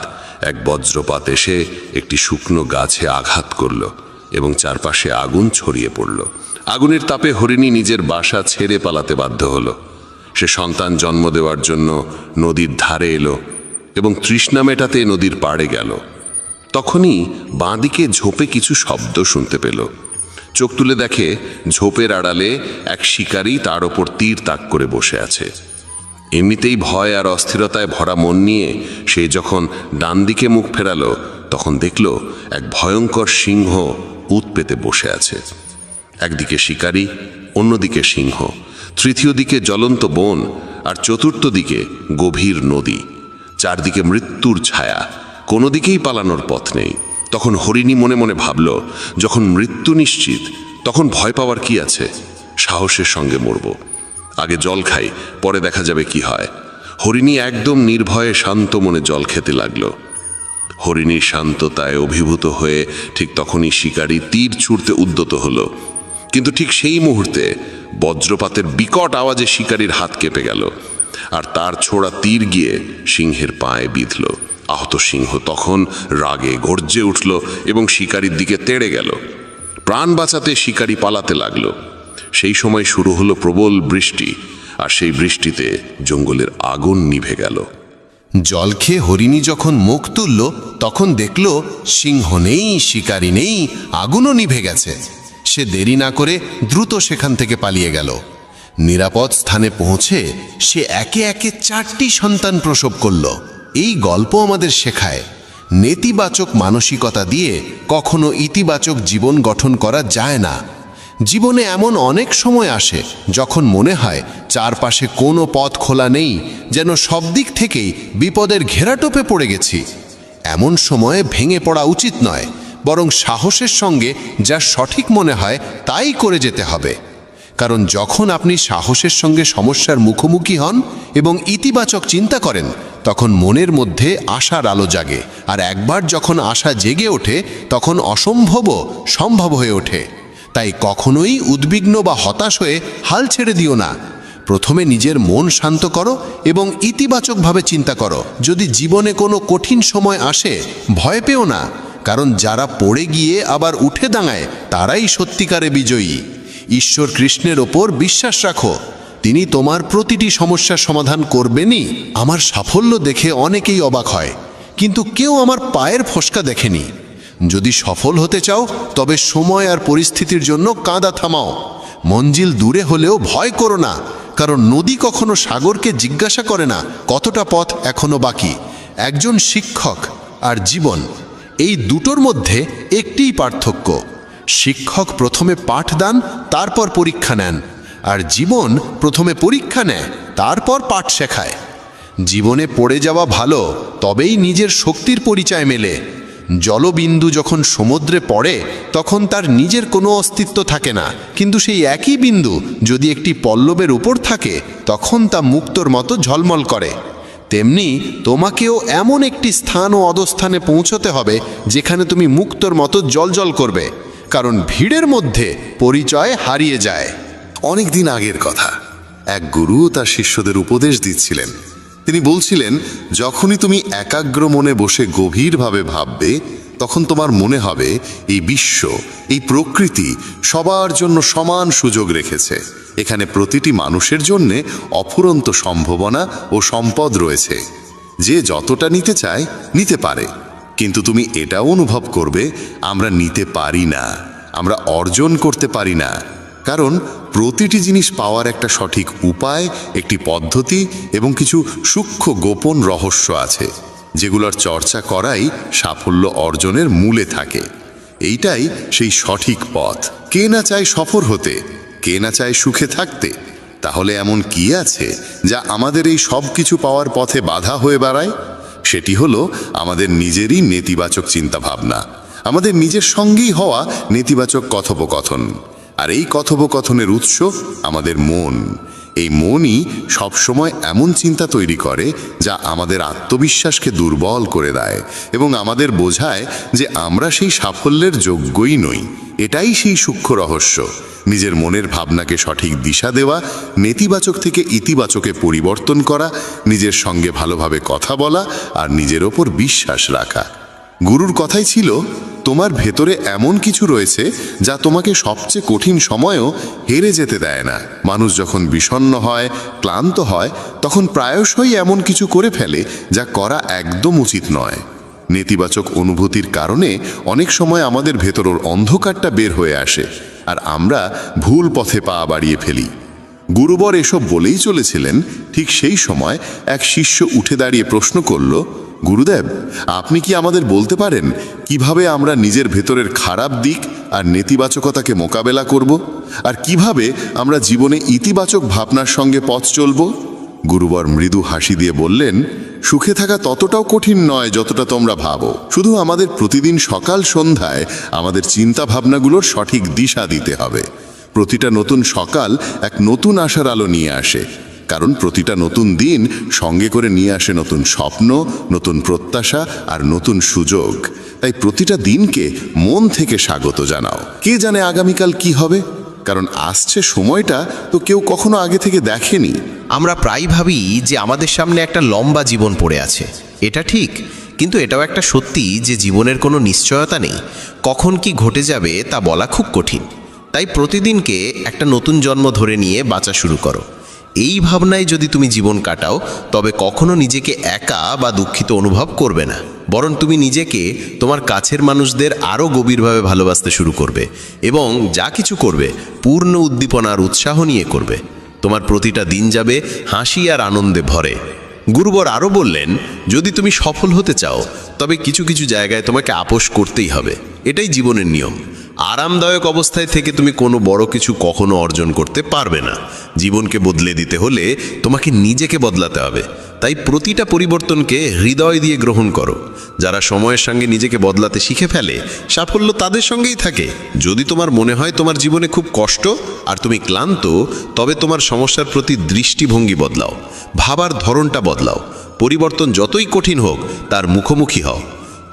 এক বজ্রপাত এসে একটি শুকনো গাছে আঘাত করল এবং চারপাশে আগুন ছড়িয়ে পড়ল। আগুনের তাপে হরিণী নিজের বাসা ছেড়ে পালাতে বাধ্য হলো। সে সন্তান জন্ম দেওয়ার জন্য নদীর ধারে এলো এবং তৃষ্ণা মেটাতে নদীর পাড়ে গেল। তখনই বাঁদিকে ঝোপে কিছু শব্দ শুনতে পেল। চোখ তুলে দেখে ঝোপের আড়ালে এক শিকারী তার ওপর তীর তাক করে বসে আছে। এমনিতেই ভয় আর অস্থিরতায় ভরা মন নিয়ে সে যখন ডান দিকে মুখ ফেরালো তখন দেখল এক ভয়ঙ্কর সিংহ উত পেতে বসে আছে। একদিকে শিকারী, অন্যদিকে সিংহ, তৃতীয় দিকে জ্বলন্ত বন, আর চতুর্থ দিকে গভীর নদী। চারদিকে মৃত্যুর ছায়া, কোনো দিকেই পালানোর পথ নেই। তখন হরিণী মনে মনে ভাবল, যখন মৃত্যু নিশ্চিত তখন ভয় পাওয়ার কি আছে? সাহসের সঙ্গে মরব। আগে জল খাই, পরে দেখা যাবে কি হয়। হরিণী একদম নির্ভয়ে শান্ত মনে জল খেতে লাগল। হরিণীর শান্ততায় অভিভূত হয়ে ঠিক তখনই শিকারী তীর ছুঁড়তে উদ্যত হলো। কিন্তু ঠিক সেই মুহূর্তে বজ্রপাতের বিকট আওয়াজে শিকারীর হাত কেঁপে গেল, আর তার ছোড়া তীর গিয়ে সিংহের পায়ে বিঁধল। আহত সিংহ তখন রাগে গর্জে উঠল এবং শিকারীর দিকে তেড়ে গেল। প্রাণ বাঁচাতে শিকারী পালাতে লাগলো। সেই সময় শুরু হলো প্রবল বৃষ্টি, আর সেই বৃষ্টিতে জঙ্গলের আগুন নিভে গেল। জল খেয়ে হরিণী যখন মুখ তুলল তখন দেখল সিংহ নেই, শিকারী নেই, আগুনও নিভে গেছে। সে দেরি না করে দ্রুত সেখান থেকে পালিয়ে গেল। নিরাপদ স্থানে পৌঁছে সে একে একে 4টি সন্তান প্রসব করল। এই গল্প আমাদের শেখায় নেতিবাচক মানসিকতা দিয়ে কখনো ইতিবাচক জীবন গঠন করা যায় না। জীবনে এমন অনেক সময় আসে যখন মনে হয় চারপাশে কোনো পথ খোলা নেই, যেন সব দিক থেকেই বিপদের ঘেরাটোপে পড়ে গেছি। এমন সময়ে ভেঙে পড়া উচিত নয়, বরং সাহসের সঙ্গে যা সঠিক মনে হয় তাই করে যেতে হবে। কারণ যখন আপনি সাহসের সঙ্গে সমস্যার মুখোমুখি হন এবং ইতিবাচক চিন্তা করেন, তখন মনের মধ্যে আশার আলো জাগে, আর একবার যখন আশা জেগে ওঠে তখন অসম্ভবও সম্ভব হয়ে ওঠে। তাই কখনোই উদ্বিগ্ন বা হতাশ হয়ে হাল ছেড়ে দিও না। প্রথমে নিজের মন শান্ত করো এবং ইতিবাচকভাবে চিন্তা করো। যদি জীবনে কোনো কঠিন সময় আসে, ভয় পেও না, কারণ যারা পড়ে গিয়ে আবার উঠে দাঁড়ায় তারাই সত্যিকারে বিজয়ী। ঈশ্বর কৃষ্ণের ওপর বিশ্বাস রাখো, তিনি তোমার প্রতিটি সমস্যার সমাধান করবেনই। আমার সাফল্য দেখে অনেকেই অবাক হয়, কিন্তু কেউ আমার পায়ের ফোসকা দেখেনি। যদি সফল হতে চাও তবে সময় আর পরিস্থিতির জন্য কাঁদা থামাও। মঞ্জিল দূরে হলেও ভয় করো না, কারণ নদী কখনো সাগরকে জিজ্ঞাসা করে না কতটা পথ এখনো বাকি। একজন শিক্ষক আর জীবন, এই দুটোর মধ্যে একটিই পার্থক্য। শিক্ষক প্রথমে পাঠ দান, তারপর পরীক্ষা নেন, আর জীবন প্রথমে পরীক্ষা নেয়, তারপর পাঠ শেখায়। জীবনে পড়ে যাওয়া ভালো, তবেই নিজের শক্তির পরিচয় মেলে। জলবিন্দু যখন সমুদ্রে পড়ে তখন তার নিজের কোনো অস্তিত্ব থাকে না, কিন্তু সেই একই বিন্দু যদি একটি পল্লবের উপর থাকে তখন তা মুক্তোর মতো ঝলমল করে। তেমনি তোমাকেও এমন একটি স্থান ও অবস্থানে পৌঁছতে হবে যেখানে তুমি মুক্তোর মতো জ্বলজ্বল করবে, কারণ ভিড়ের মধ্যে পরিচয় হারিয়ে যায়। অনেক দিন আগের কথা, এক গুরু তার শিষ্যদের উপদেশ দিচ্ছিলেন। তিনি বলছিলেন, যখনই তুমি একাগ্র মনে বসে গভীরভাবে ভাববে, তখন তোমার মনে হবে এই বিশ্ব, এই প্রকৃতি সবার জন্য সমান সুযোগ রেখেছে। এখানে প্রতিটি মানুষের জন্য অফুরন্ত সম্ভাবনা ও সম্পদ রয়েছে। যে যতটা নিতে চায় নিতে পারে, কিন্তু তুমি এটাও অনুভব করবে আমরা নিতে পারি না, আমরা অর্জন করতে পারি না। কারণ প্রতিটি জিনিস পাওয়ার একটা সঠিক উপায়, একটি পদ্ধতি এবং কিছু সূক্ষ্ম গোপন রহস্য আছে, যেগুলোর চর্চা করাই সাফল্য অর্জনের মূলে থাকে। এইটাই সেই সঠিক পথ। কে না চায় সফল হতে, কে না চায় সুখে থাকতে? তাহলে এমন কি আছে যা আমাদের এই সব কিছু পাওয়ার পথে বাধা হয়ে দাঁড়ায়? সেটি হলো আমাদের নিজেরই নেতিবাচক চিন্তাভাবনা, আমাদের নিজের সঙ্গেই হওয়া নেতিবাচক কথোপকথন। আর এই কথোপকথনের উৎস আমাদের মন। এই মনই সবসময় এমন চিন্তা তৈরি করে যা আমাদের আত্মবিশ্বাসকে দুর্বল করে দেয় এবং আমাদের বোঝায় যে আমরা সেই সাফল্যের যোগ্যই নই। এটাই সেই সূক্ষ্ম রহস্য, নিজের মনের ভাবনাকে সঠিক দিশা দেওয়া, নেতিবাচক থেকে ইতিবাচকে পরিবর্তন করা, নিজের সঙ্গে ভালোভাবে কথা বলা আর নিজের ওপর বিশ্বাস রাখা। গুরুর কথাই ছিল, তোমার ভেতরে এমন কিছু রয়েছে যা তোমাকে সবচেয়ে কঠিন সময়েও হেরে যেতে দেয় না। মানুষ যখন বিষণ্ণ হয়, ক্লান্ত হয়, তখন প্রায়শই এমন কিছু করে ফেলে যা করা একদম উচিত নয়। নেতিবাচক অনুভূতির কারণে অনেক সময় আমাদের ভেতরের অন্ধকারটা বের হয়ে আসে আর আমরা ভুল পথে পা বাড়িয়ে ফেলি। গুরুবর এসব বলেই চলেছিলেন। ঠিক সেই সময় এক শিষ্য উঠে দাঁড়িয়ে প্রশ্ন করল, গুরুদেব, আপনি কি আমাদের বলতে পারেন কিভাবে আমরা নিজের ভেতরের খারাপ দিক আর নেতিবাচকতাকে মোকাবেলা করব, আর কিভাবে আমরা জীবনে ইতিবাচক ভাবনার সঙ্গে পথ চলব? গুরুবর মৃদু হাসি দিয়ে বললেন, সুখে থাকা ততটাও কঠিন নয় যতটা তোমরা ভাবো। শুধু আমাদের প্রতিদিন সকাল সন্ধ্যায় আমাদের চিন্তা ভাবনাগুলোর সঠিক দিশা দিতে হবে। প্রতিটা নতুন সকাল এক নতুন আশার আলো নিয়ে আসে, কারণ প্রতিটা নতুন দিন সঙ্গে করে নিয়ে আসে নতুন স্বপ্ন, নতুন প্রত্যাশা আর নতুন সুযোগ। তাই প্রতিটা দিনকে মন থেকে স্বাগত জানাও। কে জানে আগামীকাল কি হবে, কারণ আসছে সময়টা তো কেউ কখনো আগে থেকে দেখেনি। আমরা প্রায় ভাবি যে আমাদের সামনে একটা লম্বা জীবন পড়ে আছে। এটা ঠিক, কিন্তু এটাও একটা সত্যি যে জীবনের কোনো নিশ্চয়তা নেই। কখন কি ঘটে যাবে তা বলা খুব কঠিন। তাই প্রতিদিনকে একটা নতুন জন্ম ধরে নিয়ে বাঁচা শুরু করো। এই ভাবনায় যদি তুমি জীবন কাটাও, তবে কখনো নিজেকে একা বা দুঃখিত অনুভব করবে না, বরং তুমি নিজেকে তোমার কাছের মানুষদের আরও গভীরভাবে ভালোবাসতে শুরু করবে এবং যা কিছু করবে পূর্ণ উদ্দীপনা আর উৎসাহ নিয়ে করবে। তোমার প্রতিটা দিন যাবে হাসি আর আনন্দে ভরে। গুরুবর আরও বললেন, যদি তুমি সফল হতে চাও তবে কিছু কিছু জায়গায় তোমাকে আপোষ করতেই হবে। এটাই জীবনের নিয়ম। আরামদায়ক অবস্থায় থেকে তুমি কোনো বড় কিছু কখনো অর্জন করতে পারবে না। জীবনকে বদলে দিতে হলে তোমাকে নিজেকে বদলাতে হবে। তাই প্রতিটা পরিবর্তনকে হৃদয় দিয়ে গ্রহণ করো। যারা সময়ের সঙ্গে নিজেকে বদলাতে শিখে ফেলে, সাফল্য তাদের সঙ্গেই থাকে। যদি তোমার মনে হয় তোমার জীবনে খুব কষ্ট আর তুমি ক্লান্ত, তবে তোমার সমস্যার প্রতি দৃষ্টিভঙ্গি বদলাও, ভাবার ধরনটা বদলাও। পরিবর্তন যতই কঠিন হোক তার মুখোমুখি হও।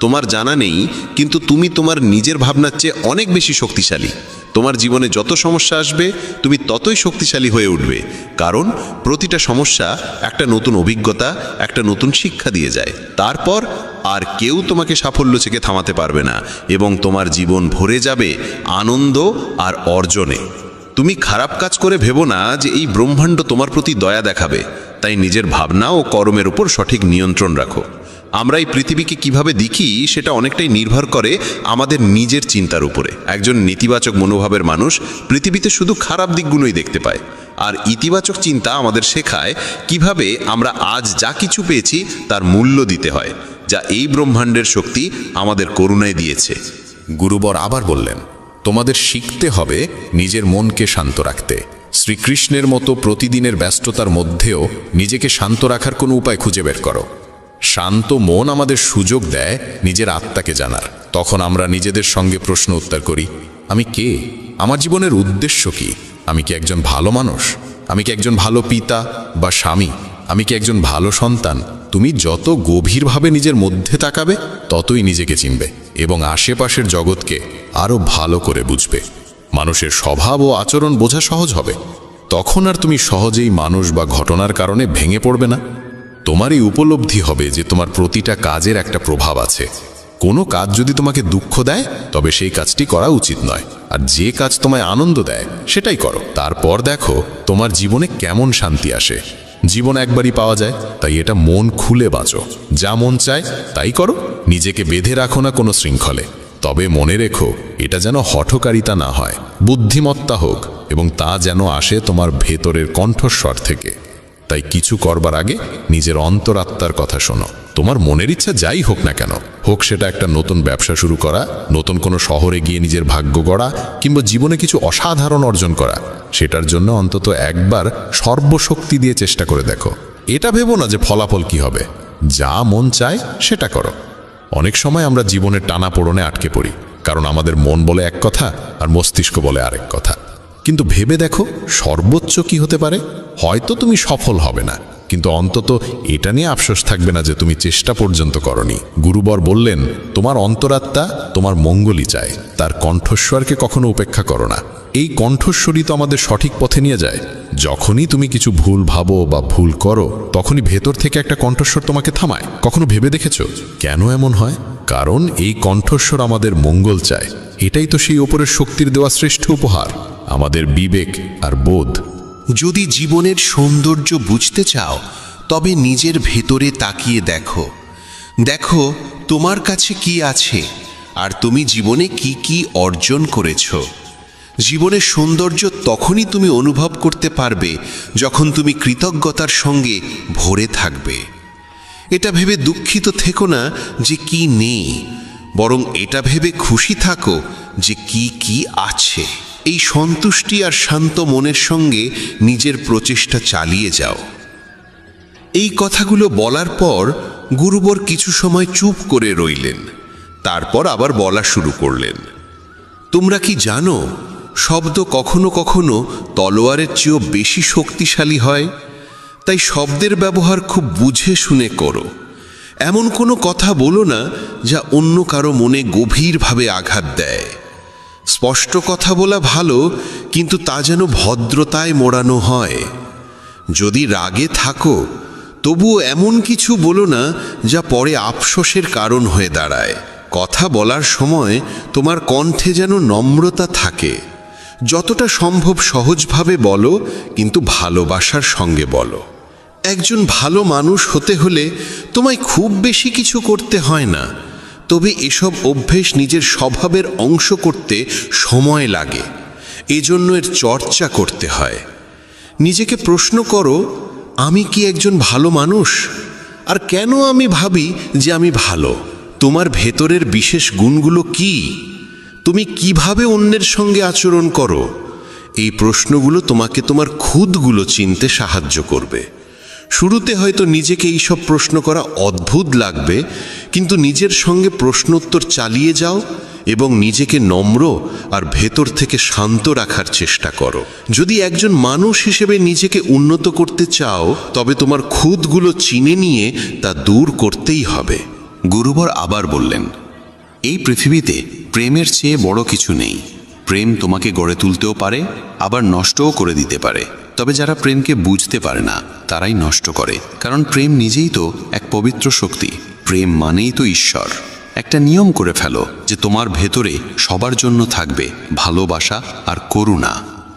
তোমার জানা নেই, কিন্তু তুমি তোমার নিজের ভাবনার চেয়ে অনেক বেশি শক্তিশালী। তোমার জীবনে যত সমস্যা আসবে তুমি ততই শক্তিশালী হয়ে উঠবে, কারণ প্রতিটা সমস্যা একটা নতুন অভিজ্ঞতা, একটা নতুন শিক্ষা দিয়ে যায়। তারপর আর কেউ তোমাকে সাফল্য থেকে থামাতে পারবে না এবং তোমার জীবন ভরে যাবে আনন্দ আর অর্জনে। তুমি খারাপ কাজ করে ভেবো না যে এই ব্রহ্মাণ্ড তোমার প্রতি দয়া দেখাবে। তাই নিজের ভাবনা ও কর্মের উপর সঠিক নিয়ন্ত্রণ রাখো। আমরা এই পৃথিবীকে কিভাবে দেখি সেটা অনেকটাই নির্ভর করে আমাদের নিজের চিন্তার উপরে। একজন নেতিবাচক মনোভাবের মানুষ পৃথিবীতে শুধু খারাপ দিকগুলোই দেখতে পায়, আর ইতিবাচক চিন্তা আমাদের শেখায় কিভাবে আমরা আজ যা কিছু পেয়েছি তার মূল্য দিতে হয়, যা এই ব্রহ্মাণ্ডের শক্তি আমাদের করুণায় দিয়েছে। গুরুবর আবার বললেন, তোমাদের শিখতে হবে নিজের মনকে শান্ত রাখতে। শ্রীকৃষ্ণের মতো প্রতিদিনের ব্যস্ততার মধ্যেও নিজেকে শান্ত রাখার কোনো উপায় খুঁজে বের করো। শান্ত মন আমাদের সুযোগ দেয় নিজের আত্মাকে জানার। তখন আমরা নিজেদের সঙ্গে প্রশ্ন উত্তর করি, আমি কে? আমার জীবনের উদ্দেশ্য কি? আমি কি একজন ভালো মানুষ? আমি কি একজন ভালো পিতা বা স্বামী? আমি কি একজন ভালো সন্তান? তুমি যত গভীরভাবে নিজের মধ্যে তাকাবে ততই নিজেকে চিনবে এবং আশেপাশের জগৎকে আরও ভালো করে বুঝবে। মানুষের স্বভাব ও আচরণ বোঝা সহজ হবে। তখন আর তুমি সহজেই মানুষ বা ঘটনার কারণে ভেঙে পড়বে না। তোমার এই উপলব্ধি হবে যে তোমার প্রতিটা কাজের একটা প্রভাব আছে। কোনো কাজ যদি তোমাকে দুঃখ দেয় তবে সেই কাজটি করা উচিত নয়, আর যে কাজ তোমায় আনন্দ দেয় সেটাই করো। তারপর দেখো তোমার জীবনে কেমন শান্তি আসে। জীবন একবারই পাওয়া যায়, তাই এটা মন খুলে বাঁচো। যা মন চায় তাই করো, নিজেকে বেঁধে রাখো না কোনো শৃঙ্খলে। তবে মনে রেখো, এটা যেন হঠকারিতা না হয়, বুদ্ধিমত্তা হোক, এবং তা যেন আসে তোমার ভেতরের কণ্ঠস্বর থেকে। তাই কিছু করবার আগে নিজের অন্তরাত্মার কথা শোনো। তোমার মনের ইচ্ছা যাই হোক না কেন, হোক সেটা একটা নতুন ব্যবসা শুরু করা, নতুন কোনো শহরে গিয়ে নিজের ভাগ্য গড়া, কিংবা জীবনে কিছু অসাধারণ অর্জন করা, সেটার জন্য অন্তত একবার সর্বশক্তি দিয়ে চেষ্টা করে দেখো। এটা ভেবো না যে ফলাফল কি হবে। যা মন চায় সেটা করো। অনেক সময় আমরা জীবনের টানাপোড়েনে আটকে পড়ি, কারণ আমাদের মন বলে এক কথা আর মস্তিষ্ক বলে আরেক কথা। কিন্তু ভেবে দেখো সর্বোচ্চ কি হতে পারে। হয়তো তুমি সফল হবে না, কিন্তু অন্তত এটা নিয়ে আফসোস থাকবে না যে তুমি চেষ্টা পর্যন্ত করনি। গুরুবর বললেন, তোমার অন্তরাত্মা তোমার মঙ্গলই চায়, তার কণ্ঠস্বরকে কখনো উপেক্ষা করো না। এই কণ্ঠস্বরই তো আমাদের সঠিক পথে নিয়ে যায়। যখনই তুমি কিছু ভুল ভাবো বা ভুল করো, তখনই ভেতর থেকে একটা কণ্ঠস্বর তোমাকে থামায়। কখনো ভেবে দেখেছো কেন এমন হয়? কারণ এই কণ্ঠস্বর আমাদের মঙ্গল চায়। এটাই তো সেই ওপরের শক্তির দেওয়া শ্রেষ্ঠ উপহার, আমাদের বিবেক আর বোধ। যদি জীবনের সৌন্দর্য বুঝতে চাও, তবে নিজের ভেতরে তাকিয়ে দেখো। দেখো তোমার কাছে কি আছে, আর তুমি জীবনে কি কি অর্জন করেছো। জীবনের সৌন্দর্য তখনই তুমি অনুভব করতে পারবে যখন তুমি কৃতজ্ঞতার সঙ্গে ভরে থাকবে। এটা ভেবে দুঃখিত থেকো না যে কি নেই, বরং এটা ভেবে খুশি থাকো যে কি কি আছে। এই সন্তুষ্টি আর শান্ত মনের সঙ্গে নিজের প্রচেষ্টা চালিয়ে যাও। এই কথাগুলো বলার পর গুরুবর কিছু সময় চুপ করে রইলেন। তারপর আবার বলা শুরু করলেন, তোমরা কি জানো, শব্দ কখনো কখনো তলোয়ারের চেয়েও বেশি শক্তিশালী হয়। তাই শব্দের ব্যবহার খুব বুঝে শুনে করো। এমন কোনো কথা বলো না যা অন্য কারো মনে গভীরভাবে আঘাত দেয়। স্পষ্ট কথা বলা ভালো, কিন্তু তা যেন ভদ্রতায় মোড়ানো হয়। যদি রাগে থাকো, তবুও এমন কিছু বলো না যা পরে আফসোসের কারণ হয়ে দাঁড়ায়। কথা বলার সময় তোমার কণ্ঠে যেন নম্রতা থাকে। যতটা সম্ভব সহজভাবে বলো, কিন্তু ভালোবাসার সঙ্গে বলো। একজন ভালো মানুষ হতে হলে তোমায় খুব বেশি কিছু করতে হয় না, তবে এসব অভ্যেস নিজের স্বভাবের অংশ করতে সময় লাগে। এজন্য এর চর্চা করতে হয়। নিজেকে প্রশ্ন করো, আমি কি একজন ভালো মানুষ? আর কেন আমি ভাবি যে আমি ভালো? তোমার ভেতরের বিশেষ গুণগুলো কি? তুমি কিভাবে অন্যের সঙ্গে আচরণ করো? এই প্রশ্নগুলো তোমাকে তোমার খুদগুলো চিনতে সাহায্য করবে। শুরুতে হয়তো নিজেকে এইসব প্রশ্ন করা অদ্ভুত লাগবে, কিন্তু নিজের সঙ্গে প্রশ্নোত্তর চালিয়ে যাও এবং নিজেকে নম্র আর ভেতর থেকে শান্ত রাখার চেষ্টা করো। যদি একজন মানুষ হিসেবে নিজেকে উন্নত করতে চাও, তবে তোমার খুদগুলো চিনে নিয়ে তা দূর করতেই হবে। গুরুবর আবার বললেন, এই পৃথিবীতে প্রেমের চেয়ে বড় কিছু নেই। প্রেম তোমাকে গড়ে তুলতেও পারে, আবার নষ্টও করে দিতে পারে। তবে যারা প্রেমকে বুঝতে পারে না তারাই নষ্ট করে, কারণ প্রেম নিজেই তো এক পবিত্র শক্তি। প্রেম মানেই তো ঈশ্বর। একটা নিয়ম করে ফেলো যে তোমার ভেতরে সবার জন্য থাকবে ভালোবাসা আর করুণা।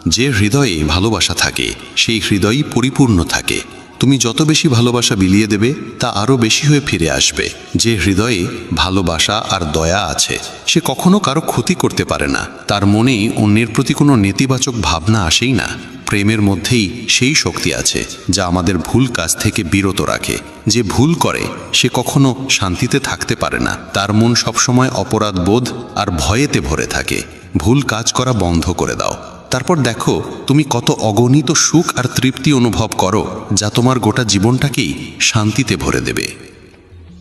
যে হৃদয়ে ভালোবাসা থাকে সেই হৃদয়ই পরিপূর্ণ থাকে। তুমি যত বেশি ভালোবাসা বিলিয়ে দেবে তা আরও বেশি হয়ে ফিরে আসবে। যে হৃদয়ে ভালোবাসা আর দয়া আছে সে কখনো কারো ক্ষতি করতে পারে না। তার মনে অন্যের প্রতি কোনো নেতিবাচক ভাবনা আসেই না। প্রেমের মধ্যেই সেই শক্তি আছে যা আমাদের ভুল কাজ থেকে বিরত রাখে। যে ভুল করে সে কখনো শান্তিতে থাকতে পারে না। তার মন সবসময় অপরাধ বোধ আর ভয়েতে ভরে থাকে। ভুল কাজ করা বন্ধ করে দাও, তারপর দেখো তুমি কত অগণিত সুখ আর তৃপ্তি অনুভব করো, যা তোমার গোটা জীবনটাকেই শান্তিতে ভরে দেবে।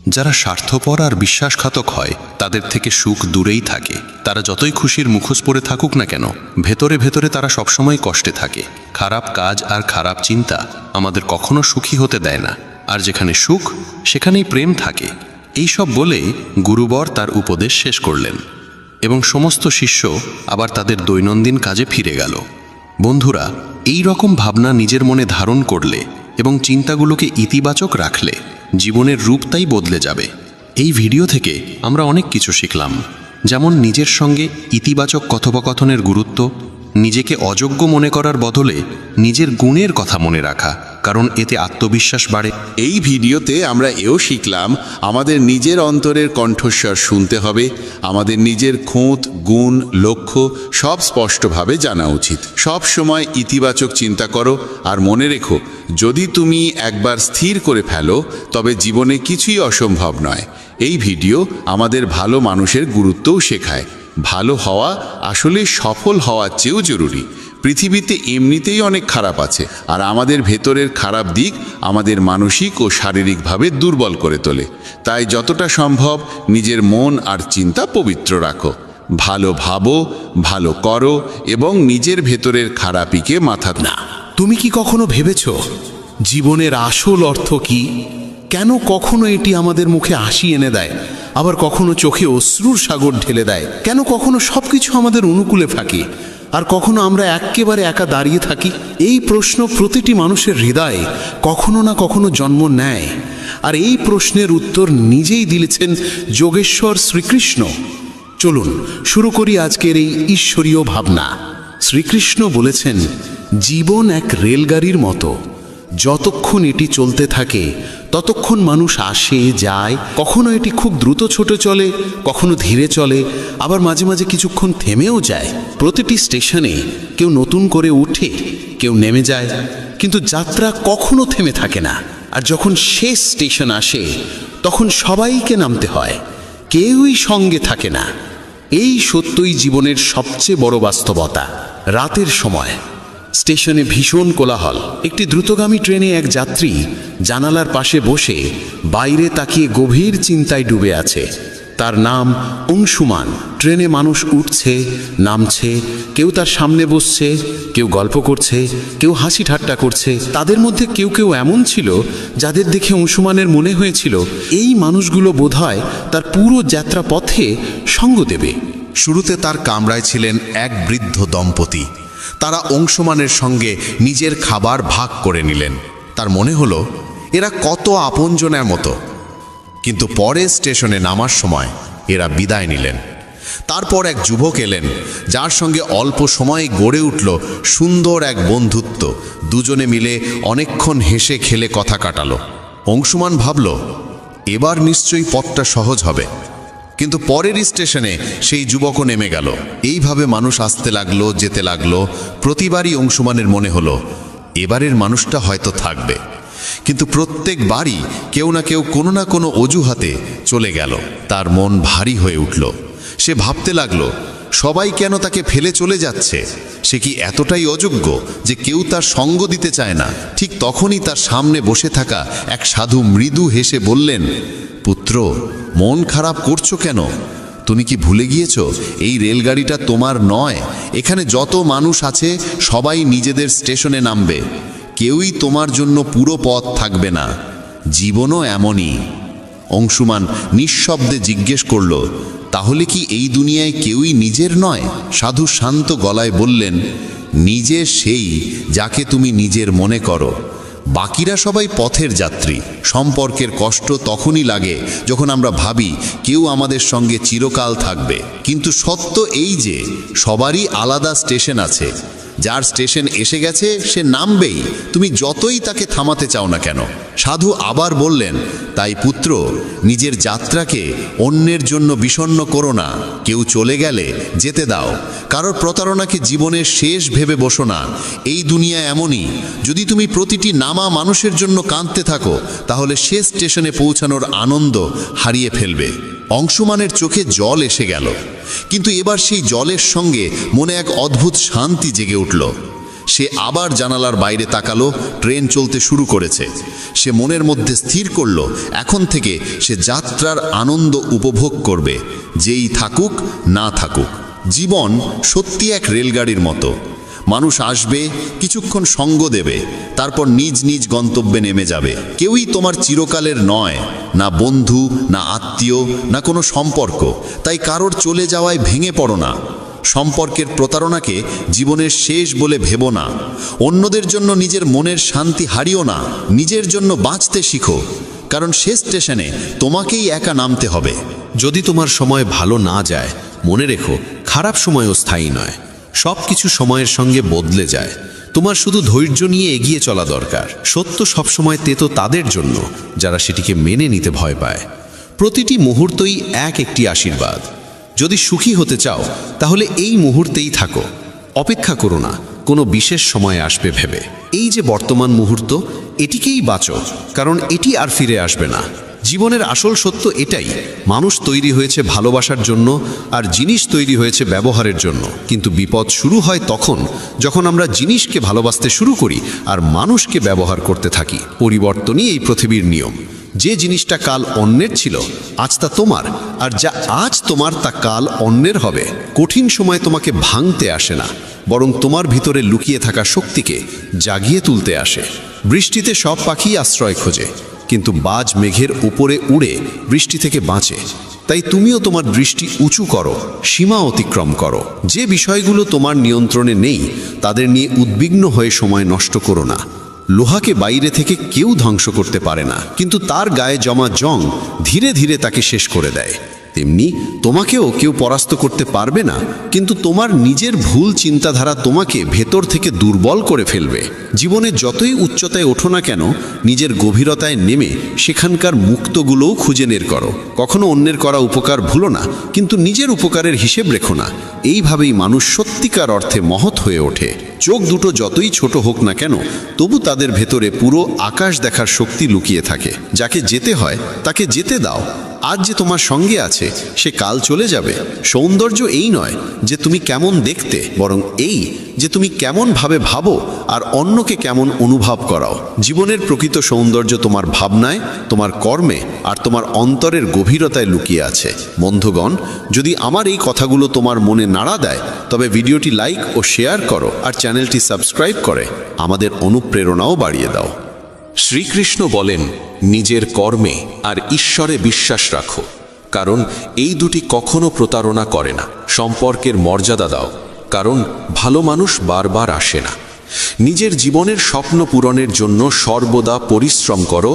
যারা স্বার্থপর আর বিশ্বাসঘাতক হয় তাদের থেকে সুখ দূরেই থাকে। তারা যতই খুশির মুখোশ পরে থাকুক না কেন, ভেতরে ভেতরে তারা সবসময় কষ্টে থাকে। খারাপ কাজ আর খারাপ চিন্তা আমাদের কখনো সুখী হতে দেয় না। আর যেখানে সুখ সেখানেই প্রেম থাকে। এই সব বলে গুরুবর তার উপদেশ শেষ করলেন এবং সমস্ত শিষ্য আবার তাদের দৈনন্দিন কাজে ফিরে গেল। বন্ধুরা, এই রকম ভাবনা নিজের মনে ধারণ করলে এবং চিন্তাগুলোকে ইতিবাচক রাখলে জীবনের রূপটাই বদলে যাবে। এই ভিডিও থেকে আমরা অনেক কিছু শিখলাম, যেমন নিজের সঙ্গে ইতিবাচক কথোপকথনের গুরুত্ব, নিজেকে অযোগ্য মনে করার বদলে নিজের গুণের কথা মনে রাখা, কারণ এতে আত্মবিশ্বাস বাড়ে। এই ভিডিওতে আমরা এও শিখলাম আমাদের নিজের অন্তরের কণ্ঠস্বর শুনতে হবে। আমাদের নিজের খুঁত, গুণ, লক্ষ্য সব স্পষ্টভাবে জানা উচিত। সব সময় ইতিবাচক চিন্তা করো আর মনে রেখো, যদি তুমি একবার স্থির করে ফেলো তবে জীবনে কিছুই অসম্ভব নয়। এই ভিডিও আমাদের ভালো মানুষের গুরুত্বও শেখায়। ভালো হওয়া আসলে সফল হওয়ার চেয়েও জরুরি। পৃথিবীতে এমনিতেই অনেক খারাপ আছে, আর আমাদের ভেতরের খারাপ দিক আমাদের মানসিক ও শারীরিকভাবে দুর্বল করে তোলে। তাই যতটা সম্ভব নিজের মন আর চিন্তা পবিত্র রাখো। ভালো ভাবো, ভালো করো এবং নিজের ভেতরের খারাপিকে মাথা না। তুমি কি কখনো ভেবেছ জীবনের আসল অর্থ কি? কেন কখনো এটি আমাদের মুখে হাসি এনে দেয়, আবার কখনো চোখে অশ্রুর সাগর ঢেলে দেয়? কেন কখনো সবকিছু আমাদের অনুকূলে থাকে আর কখনো আমরা একেবারে একা দাঁড়িয়ে থাকি? এই প্রশ্ন প্রতিটি মানুষের হৃদয়ে কখনো না কখনো জন্ম নেয়, আর এই প্রশ্নের উত্তর নিজেই দিয়েছেন যোগেশ্বর শ্রীকৃষ্ণ। চলুন শুরু করি আজকের এই ঈশ্বরীয় ভাবনা। শ্রীকৃষ্ণ বলেছেন, জীবন এক রেলগাড়ির মতো। যতক্ষণ এটি চলতে থাকে ততক্ষণ মানুষ আসে যায়। কখনো এটি খুব দ্রুত ছোট চলে, কখনো ধীরে চলে, আবার মাঝে মাঝে কিছুক্ষণ থেমেও যায়। প্রতিটি স্টেশনে কেউ নতুন করে উঠে, কেউ নেমে যায়, কিন্তু যাত্রা কখনো থেমে থাকে না। আর যখন শেষ স্টেশন আসে তখন সবাইকে নামতে হয়, কেউই সঙ্গে থাকে না। এই সত্যই জীবনের সবচেয়ে বড় বাস্তবতা। রাতের সময় স্টেশনে ভীষণ কোলাহল। একটি দ্রুতগামী ট্রেনে এক যাত্রী জানালার পাশে বসে বাইরে তাকিয়ে গভীর চিন্তায় ডুবে আছে। তার নাম অংশুমান। ট্রেনে মানুষ উঠছে, নামছে, কেউ তার সামনে বসছে, কেউ গল্প করছে, কেউ হাসি ঠাট্টা করছে। তাদের মধ্যে কেউ কেউ এমন ছিল যাদের দেখে অংশুমানের মনে হয়েছিল এই মানুষগুলো বোধহয় তার পুরো যাত্রা পথে সঙ্গ দেবে। শুরুতে তার কামরায় ছিলেন এক বৃদ্ধ দম্পতি। তারা অংশুমানের সঙ্গে নিজের খাবার ভাগ করে নিলেন। তার মনে হলো এরা কত আপনজনের মতো। কিন্তু পরে স্টেশনে নামার সময় এরা বিদায় নিলেন। তারপর এক যুবক এলেন, যার সঙ্গে অল্প সময়ে গড়ে উঠল সুন্দর এক বন্ধুত্ব। দুজনে মিলে অনেকক্ষণ হেসে খেলে কথা কাটালো। অংশুমান ভাবল, এবার নিশ্চয়ই পথটা সহজ হবে। কিন্তু পরের স্টেশনে সেই যুবকও নেমে গেল। এইভাবে মানুষ আসতে লাগলো, যেতে লাগলো। প্রতিবারই অংশুমানের মনে হলো এবারের মানুষটা হয়তো থাকবে। কিন্তু প্রত্যেকবারই কেউ না কেউ কোনো না কোনো অজুহাতে চলে গেল। তার মন ভারী হয়ে উঠল। সে ভাবতে লাগলো, সবাই কেন তাকে ফেলে চলে যাচ্ছে? সে কি এতটাই অযোগ্য যে কেউ তার সঙ্গ দিতে চায় না? ঠিক তখনই তার সামনে বসে থাকা এক সাধু মৃদু হেসে বললেন, পুত্র, মন খারাপ করছো কেন? তুমি কি ভুলে গিয়েছো এই রেলগাড়িটা তোমার নয়? এখানে যত মানুষ আছে সবাই নিজেদের স্টেশনে নামবে। কেউই তোমার জন্য পুরো পথ থাকবে না। জীবনও এমনই। অংশুমান নিঃশব্দে জিজ্ঞেস করল, তাহলে কি এই দুনিয়ায় কেউই নিজের নয়? সাধু শান্ত গলায় বললেন, নিজে সেই যাকে তুমি নিজের মনে করো। বাকিরা সবাই পথের যাত্রী। সম্পর্কের কষ্ট তখনই লাগে যখন আমরা ভাবি কেউ আমাদের সঙ্গে চিরকাল থাকবে। কিন্তু সত্য এই যে সবারই আলাদা স্টেশন আছে। যার স্টেশন এসে গেছে সে নামবেই, তুমি যতই তাকে থামাতে চাও না কেন। সাধু আবার বললেন, তাই পুত্র, নিজের যাত্রাকে অন্যের জন্য বিষণ্ণ করো না। কেউ চলে গেলে যেতে দাও। কারোর প্রতারণাকে জীবনের শেষ ভেবে বসো না। এই দুনিয়া এমনই, যদি তুমি প্রতিটি নামা মানুষের জন্য কাঁদতে থাকো তাহলে শেষ স্টেশনে পৌঁছানোর আনন্দ হারিয়ে ফেলবে। অংশুমানের চোখে জল এসে গেল, কিন্তু এবার সেই জলের সঙ্গে মনে এক অদ্ভুত শান্তি জেগে উঠল। সে আবার জানালার বাইরে তাকালো। ট্রেন চলতে শুরু করেছে। সে মনের মধ্যে স্থির করল, এখন থেকে সে যাত্রার আনন্দ উপভোগ করবে, যেই থাকুক না থাকুক। জীবন সত্যি এক রেলগাড়ির মতো। মানুষ আসবে, কিছুক্ষণ সঙ্গ দেবে, তারপর নিজ নিজ গন্তব্যে নেমে যাবে। কেউই তোমার চিরকালের নয়, না বন্ধু, না আত্মীয়, না কোনো সম্পর্ক। তাই কারোর চলে যাওয়ায় ভেঙে পড়ো না। সম্পর্কের প্রতারণাকে জীবনের শেষ বলে ভেবো না। অন্যদের জন্য নিজের মনের শান্তি হারিও না। নিজের জন্য বাঁচতে শিখো, কারণ শেষ স্টেশনে তোমাকেই একা নামতে হবে। যদি তোমার সময় ভালো না যায়, মনে রেখো খারাপ সময়ও স্থায়ী নয়। সব কিছু সময়ের সঙ্গে বদলে যায়। তোমার শুধু ধৈর্য নিয়ে এগিয়ে চলা দরকার। সত্য সবসময় তেতো তাদের জন্য যারা সেটিকে মেনে নিতে ভয় পায়। প্রতিটি মুহূর্তই একটি আশীর্বাদ। যদি সুখী হতে চাও তাহলে এই মুহূর্তেই থাকো। অপেক্ষা করো না কোনো বিশেষ সময় আসবে ভেবে। এই যে বর্তমান মুহূর্ত, এটিকেই বাঁচো, কারণ এটি আর ফিরে আসবে না। জীবনের আসল সত্য এটাই, মানুষ তৈরি হয়েছে ভালোবাসার জন্য আর জিনিস তৈরি হয়েছে ব্যবহারের জন্য। কিন্তু বিপদ শুরু হয় তখন যখন আমরা জিনিসকে ভালোবাসতে শুরু করি আর মানুষকে ব্যবহার করতে থাকি। পরিবর্তনই এই পৃথিবীর নিয়ম। যে জিনিসটা কাল অন্যের ছিল আজ তা তোমার, আর যা আজ তোমার তা কাল অন্যের হবে। কঠিন সময় তোমাকে ভাঙতে আসে না, বরং তোমার ভিতরে লুকিয়ে থাকা শক্তিকে জাগিয়ে তুলতে আসে। বৃষ্টিতে সব পাখি আশ্রয় খোঁজে, কিন্তু বাজ মেঘের উপরে উড়ে বৃষ্টি থেকে বাঁচে। তাই তুমিও তোমার দৃষ্টি উঁচু করো, সীমা অতিক্রম করো। যে বিষয়গুলো তোমার নিয়ন্ত্রণে নেই তাদের নিয়ে উদ্বিগ্ন হয়ে সময় নষ্ট করো না। লোহাকে বাইরে থেকে কেউ ধ্বংস করতে পারে না, কিন্তু তার গায়ে জমা জং ধীরে ধীরে তাকে শেষ করে দেয়। তেমনি তোমাকেও কেউ পরাস্ত করতে পারবে না, কিন্তু তোমার নিজের ভুল চিন্তাধারা তোমাকে ভেতর থেকে দুর্বল করে ফেলবে। জীবনে যতই উচ্চতায় ওঠো না কেন, নিজের গভীরতায় নেমে সেখানকার মুক্তগুলোও খুঁজে বের করো। কখনো অন্যের করা উপকার ভুলো না, কিন্তু নিজের উপকারের হিসেব রেখো না। এইভাবেই মানুষ সত্যিকার অর্থে মহৎ হয়ে ওঠে। চোখ দুটো যতই ছোট হোক না কেন, তবু তাদের ভেতরে পুরো আকাশ দেখার শক্তি লুকিয়ে থাকে। যাকে যেতে হয় তাকে যেতে দাও। আজ যে তোমার সঙ্গে আছে সে কাল চলে যাবে। সৌন্দর্য এই নয় যে তুমি কেমন দেখতে, বরং এই যে তুমি কেমন ভাবে ভাবো আর অন্যকে কেমন অনুভব করাও। জীবনের প্রকৃত সৌন্দর্য তোমার ভাবনায়, তোমার কর্মে আর তোমার অন্তরের গভীরতায় লুকিয়ে আছে। বন্ধুগণ, যদি আমার এই কথাগুলো তোমার মনে নাড়া দেয় তবে ভিডিওটি লাইক ও শেয়ার করো, আর চ্যানেলটি সাবস্ক্রাইব করে আমাদের অনুপ্রেরণাও বাড়িয়ে দাও। শ্রীকৃষ্ণ বলেন, নিজের কর্মে আর ঈশ্বরে বিশ্বাস রাখো, কারণ এই দুটি কখনো প্রতারণা করে না। সম্পর্কের মর্যাদা দাও, কারণ ভালো মানুষ বারবার আসে না। নিজের জীবনের স্বপ্ন পূরণের জন্য সর্বদা পরিশ্রম করো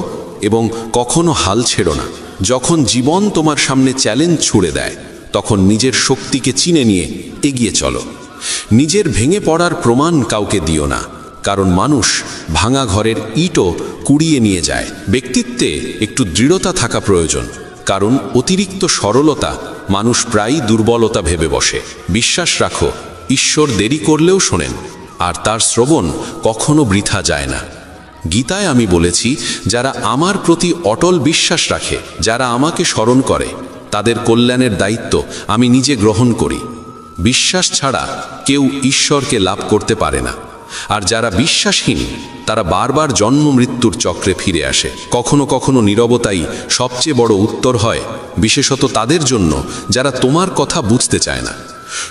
এবং কখনো হাল ছেড়ো না। যখন জীবন তোমার সামনে চ্যালেঞ্জ ছুড়ে দেয় তখন নিজের শক্তিকে চিনে নিয়ে এগিয়ে চলো। নিজের ভেঙে পড়ার প্রমাণ কাউকে দিও না, কারণ মানুষ ভাঙা ঘরের ইটও কুড়িয়ে নিয়ে যায়। ব্যক্তিত্বে একটু দৃঢ়তা থাকা প্রয়োজন, কারণ অতিরিক্ত সরলতা মানুষ প্রায়ই দুর্বলতা ভেবে বসে। বিশ্বাস রাখো, ঈশ্বর দেরি করলেও শোনেন, আর তার শ্রবণ কখনো বৃথা যায় না। গীতায় আমি বলেছি, যারা আমার প্রতি অটল বিশ্বাস রাখে, যারা আমাকে স্মরণ করে, তাদের কল্যাণের দায়িত্ব আমি নিজে গ্রহণ করি। বিশ্বাস ছাড়া কেউ ঈশ্বরকে লাভ করতে পারে না। আর যারা বিশ্বাসহীন, তারা বারবার জন্ম মৃত্যুর চক্রে ফিরে আসে। কখনো কখনো নীরবতাই সবচেয়ে বড় উত্তর হয়, বিশেষত তাদের জন্য যারা তোমার কথা বুঝতে চায় না।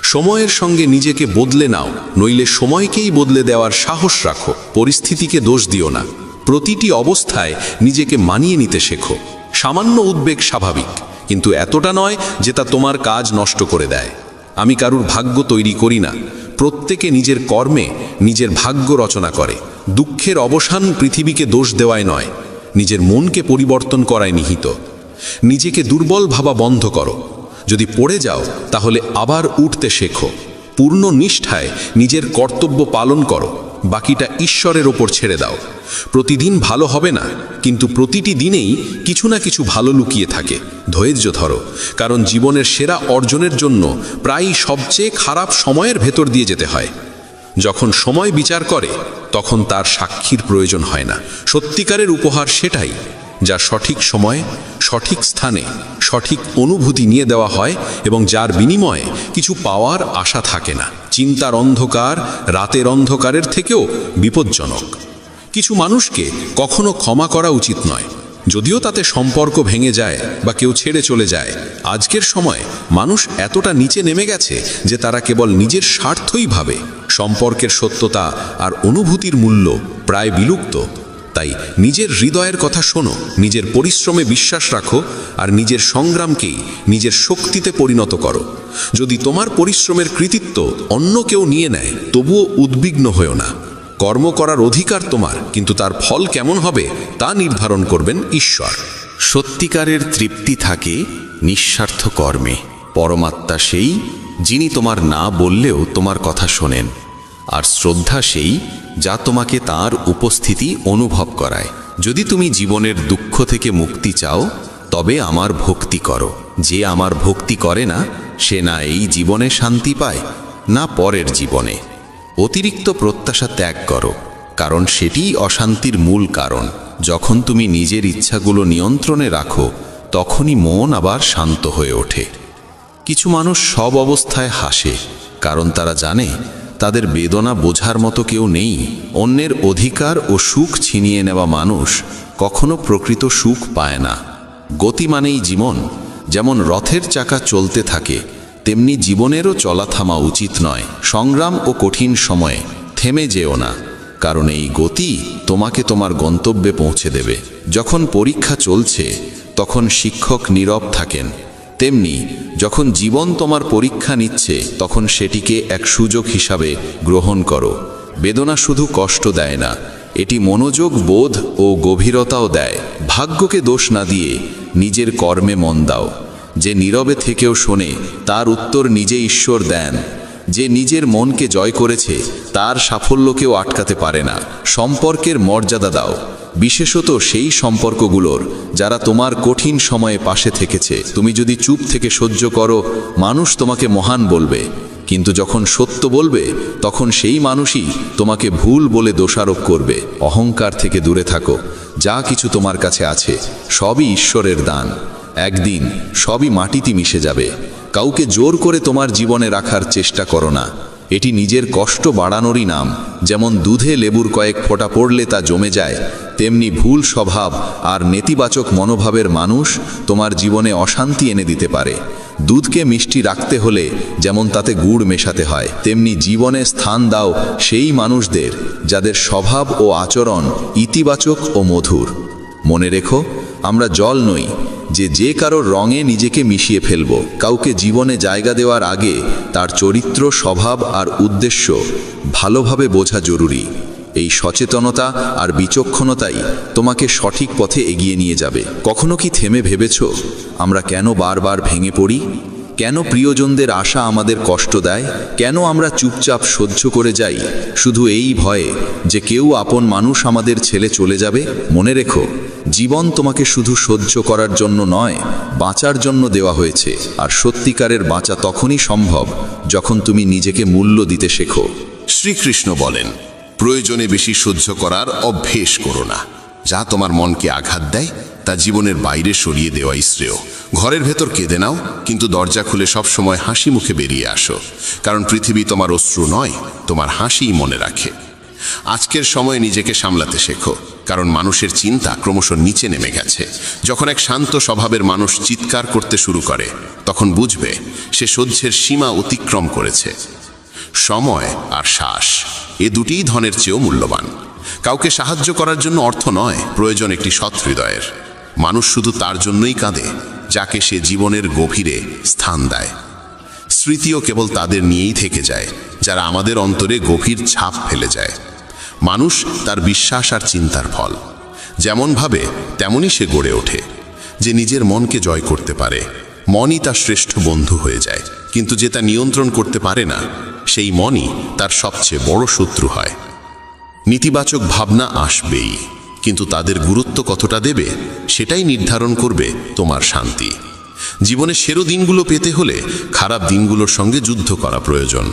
সময়ের সঙ্গে নিজেকে বদলে নাও, নইলে সময়কেই বদলে দেওয়ার সাহস রাখো। পরিস্থিতিকে দোষ দিও না, প্রতিটি অবস্থায় নিজেকে মানিয়ে নিতে শেখো। সামান্য উদ্বেগ স্বাভাবিক, কিন্তু এতটা নয় যে তা তোমার কাজ নষ্ট করে দেয়। আমি কারুর ভাগ্য তৈরি করি না, প্রত্যেকে নিজের কর্মে নিজের ভাগ্য রচনা করে। দুঃখের অবসান পৃথিবীকে দোষ দেওয়ায় নয়, নিজের মনকে পরিবর্তন করায় নিহিত। নিজেকে দুর্বল ভাবা বন্ধ করো। যদি পড়ে যাও তাহলে আবার উঠতে শেখো। পূর্ণ নিষ্ঠায় নিজের কর্তব্য পালন করো, বাকিটা ঈশ্বরের ওপর ছেড়ে দাও। প্রতিদিন ভালো হবে না, কিন্তু প্রতিটি দিনেই কিছু না কিছু ভালো লুকিয়ে থাকে। ধৈর্য ধরো, কারণ জীবনের সেরা অর্জনের জন্য প্রায়ই সবচেয়ে খারাপ সময়ের ভেতর দিয়ে যেতে হয়। যখন সময় বিচার করে, তখন তার সাক্ষীর প্রয়োজন হয় না। সত্যিকারের উপহার সেটাই যা সঠিক সময়ে, সঠিক স্থানে, সঠিক অনুভূতি নিয়ে দেওয়া হয় এবং যার বিনিময়ে কিছু পাওয়ার আশা থাকে না। চিন্তার অন্ধকার রাতের অন্ধকারের থেকেও বিপজ্জনক। কিছু মানুষকে কখনো ক্ষমা করা উচিত নয়, যদিও তাতে সম্পর্ক ভেঙে যায় বা কেউ ছেড়ে চলে যায়। আজকের সময় মানুষ এতটা নিচে নেমে গেছে যে তারা কেবল নিজের স্বার্থই ভাবে। সম্পর্কের সত্যতা আর অনুভূতির মূল্য প্রায় বিলুপ্ত। তাই নিজের হৃদয়ের কথা শোনো, নিজের পরিশ্রমে বিশ্বাস রাখো, আর নিজের সংগ্রামকেই নিজের শক্তিতে পরিণত করো। যদি তোমার পরিশ্রমের কৃতিত্ব অন্য কেউ নিয়ে নেয়, তবুও উদ্বিগ্ন হয়ো না। কর্ম করার অধিকার তোমার, কিন্তু তার ফল কেমন হবে তা নির্ধারণ করবেন ঈশ্বর। সত্যিকারের তৃপ্তি থাকে নিঃস্বার্থ কর্মে। পরমাত্মা সেই, যিনি তোমার না বললেও তোমার কথা শোনেন, আর শ্রদ্ধা সেই যা তোমাকে তার উপস্থিতি অনুভব করায়। যদি তুমি জীবনের দুঃখ থেকে মুক্তি চাও, তবে আমার ভক্তি করো। যে আমার ভক্তি করে না, সে না এই জীবনে শান্তি পায়, না পরের জীবনে। অতিরিক্ত প্রত্যাশা ত্যাগ করো, কারণ সেটিই অশান্তির মূল কারণ। যখন তুমি নিজের ইচ্ছাগুলো নিয়ন্ত্রণে রাখো, তখনই মন আবার শান্ত হয়ে ওঠে। কিছু মানুষ সব অবস্থায় হাসে, কারণ তারা জানে তাদের বেদনা বোঝার মতো কেউ নেই। অন্যের অধিকার ও সুখ ছিনিয়ে নেওয়া মানুষ কখনো প্রকৃত সুখ পায় না। গতি মানেই জীবন। যেমন রথের চাকা চলতে থাকে, তেমনি জীবনেরও চলা থামা উচিত নয়। সংগ্রাম ও কঠিন সময়ে থেমে যেও না, কারণ এই গতি তোমাকে তোমার গন্তব্যে পৌঁছে দেবে। যখন পরীক্ষা চলছে, তখন শিক্ষক নীরব থাকেন, তেমনি যখন জীবন তোমার পরীক্ষা নিচ্ছে, তখন সেটিকে এক সুযোগ হিসাবে গ্রহণ করো। বেদনা শুধু কষ্ট দেয় না, এটি মনোযোগ, বোধ ও গভীরতাও দেয়। ভাগ্যকে দোষ না দিয়ে নিজের কর্মে মন দাও। যে নীরবে থেকেও শোনে, তার উত্তর নিজে ঈশ্বর দেন। যে নিজের মনকে জয় করেছে, তার সাফল্যকেও আটকাতে পারে না। সম্পর্কের মর্যাদা দাও, বিশেষত সেই সম্পর্কগুলোর যারা তোমার কঠিন সময়ে পাশে থেকেছে। তুমি যদি চুপ থেকে সহ্য করো, মানুষ তোমাকে মহান বলবে, কিন্তু যখন সত্য বলবে, তখন সেই মানুষই তোমাকে ভুল বলে দোষারোপ করবে। অহংকার থেকে দূরে থাকো। যা কিছু তোমার কাছে আছে, সবই ঈশ্বরের দান। একদিন সবই মাটিতে মিশে যাবে। কাউকে জোর করে তোমার জীবনে রাখার চেষ্টা করো না, এটি নিজের কষ্ট বাড়ানোরই নাম। যেমন দুধে লেবুর কয়েক ফোঁটা পড়লে তা জমে যায়, তেমনি ভুল স্বভাব আর নেতিবাচক মনোভাবের মানুষ তোমার জীবনে অশান্তি এনে দিতে পারে। দুধকে মিষ্টি রাখতে হলে যেমন তাতে গুড় মেশাতে হয়, তেমনি জীবনে স্থান দাও সেই মানুষদের যাদের স্বভাব ও আচরণ ইতিবাচক ও মধুর। মনে রেখো, আমরা জল নই যে কারোর রঙে নিজেকে মিশিয়ে ফেলব। কাউকে জীবনে জায়গা দেওয়ার আগে তার চরিত্র, স্বভাব আর উদ্দেশ্য ভালোভাবে বোঝা জরুরি। এই সচেতনতা আর বিচক্ষণতাই তোমাকে সঠিক পথে এগিয়ে নিয়ে যাবে। কখনো কি থেমে ভেবেছ আমরা কেন বারবার ভেঙে পড়ি? কেন প্রিয়জনদের আশা আমাদের কষ্ট দেয়? কেন আমরা চুপচাপ সহ্য করে যাই শুধু এই ভয়ে যে কেউ আপন মানুষ আমাদের ছেড়ে চলে যাবে? মনে রেখো, জীবন তোমাকে শুধু সহ্য করার জন্য নয়, বাঁচার জন্য দেওয়া হয়েছে। আর সত্যিকারের বাঁচা তখনই সম্ভব যখন তুমি নিজেকে মূল্য দিতে শেখো। শ্রীকৃষ্ণ বলেন, প্রয়োজনে বেশি সহ্য করার অভ্যেস করো না। যা তোমার মনকে আঘাত দেয় তা জীবনের বাইরে সরিয়ে দেওয়াই শ্রেয়। ঘরের ভেতর কেঁদে নাও, কিন্তু দরজা খুলে সব সময় হাসি মুখে বেরিয়ে আসো, কারণ পৃথিবী তোমার অশ্রু নয়, তোমার হাসিই মনে রাখে। আজকের সময়ে নিজেকে সামলাতে শেখো, কারণ মানুষের চিন্তা ক্রমশ নিচে নেমে গেছে। যখন এক শান্ত স্বভাবের মানুষ চিৎকার করতে শুরু করে, তখন বুঝবে সে সহ্যের সীমা অতিক্রম করেছে। সময় আর শ্বাস, এ দুটিই ধনের চেয়েও মূল্যবান। কাউকে সাহায্য করার জন্য অর্থ নয়, প্রয়োজন একটি সৎ হৃদয়ের। মানুষ শুধু তার জন্যই কাঁদে যাকে সে জীবনের গভীরে স্থান দেয়। স্মৃতিও কেবল তাদের নিয়েই থেকে যায় যারা আমাদের অন্তরে গভীর ছাপ ফেলে যায়। মানুষ তার বিশ্বাস আর চিন্তার ফল। যেমন ভাবে তেমনই সে গড়ে ওঠে। যে নিজের মনকে জয় করতে পারে, মনই তার শ্রেষ্ঠ বন্ধু হয়ে যায়। কিন্তু যে তা নিয়ন্ত্রণ করতে পারে না, সেই মনই তার সবচেয়ে বড় শত্রু হয়। নেতিবাচক ভাবনা আসবেই, কিন্তু তাদের গুরুত্ব কতটা দেবে সেটাই নির্ধারণ করবে তোমার শান্তি। জীবনের সেরা দিনগুলো পেতে হলে খারাপ দিনগুলোর সঙ্গে যুদ্ধ করা প্রয়োজন।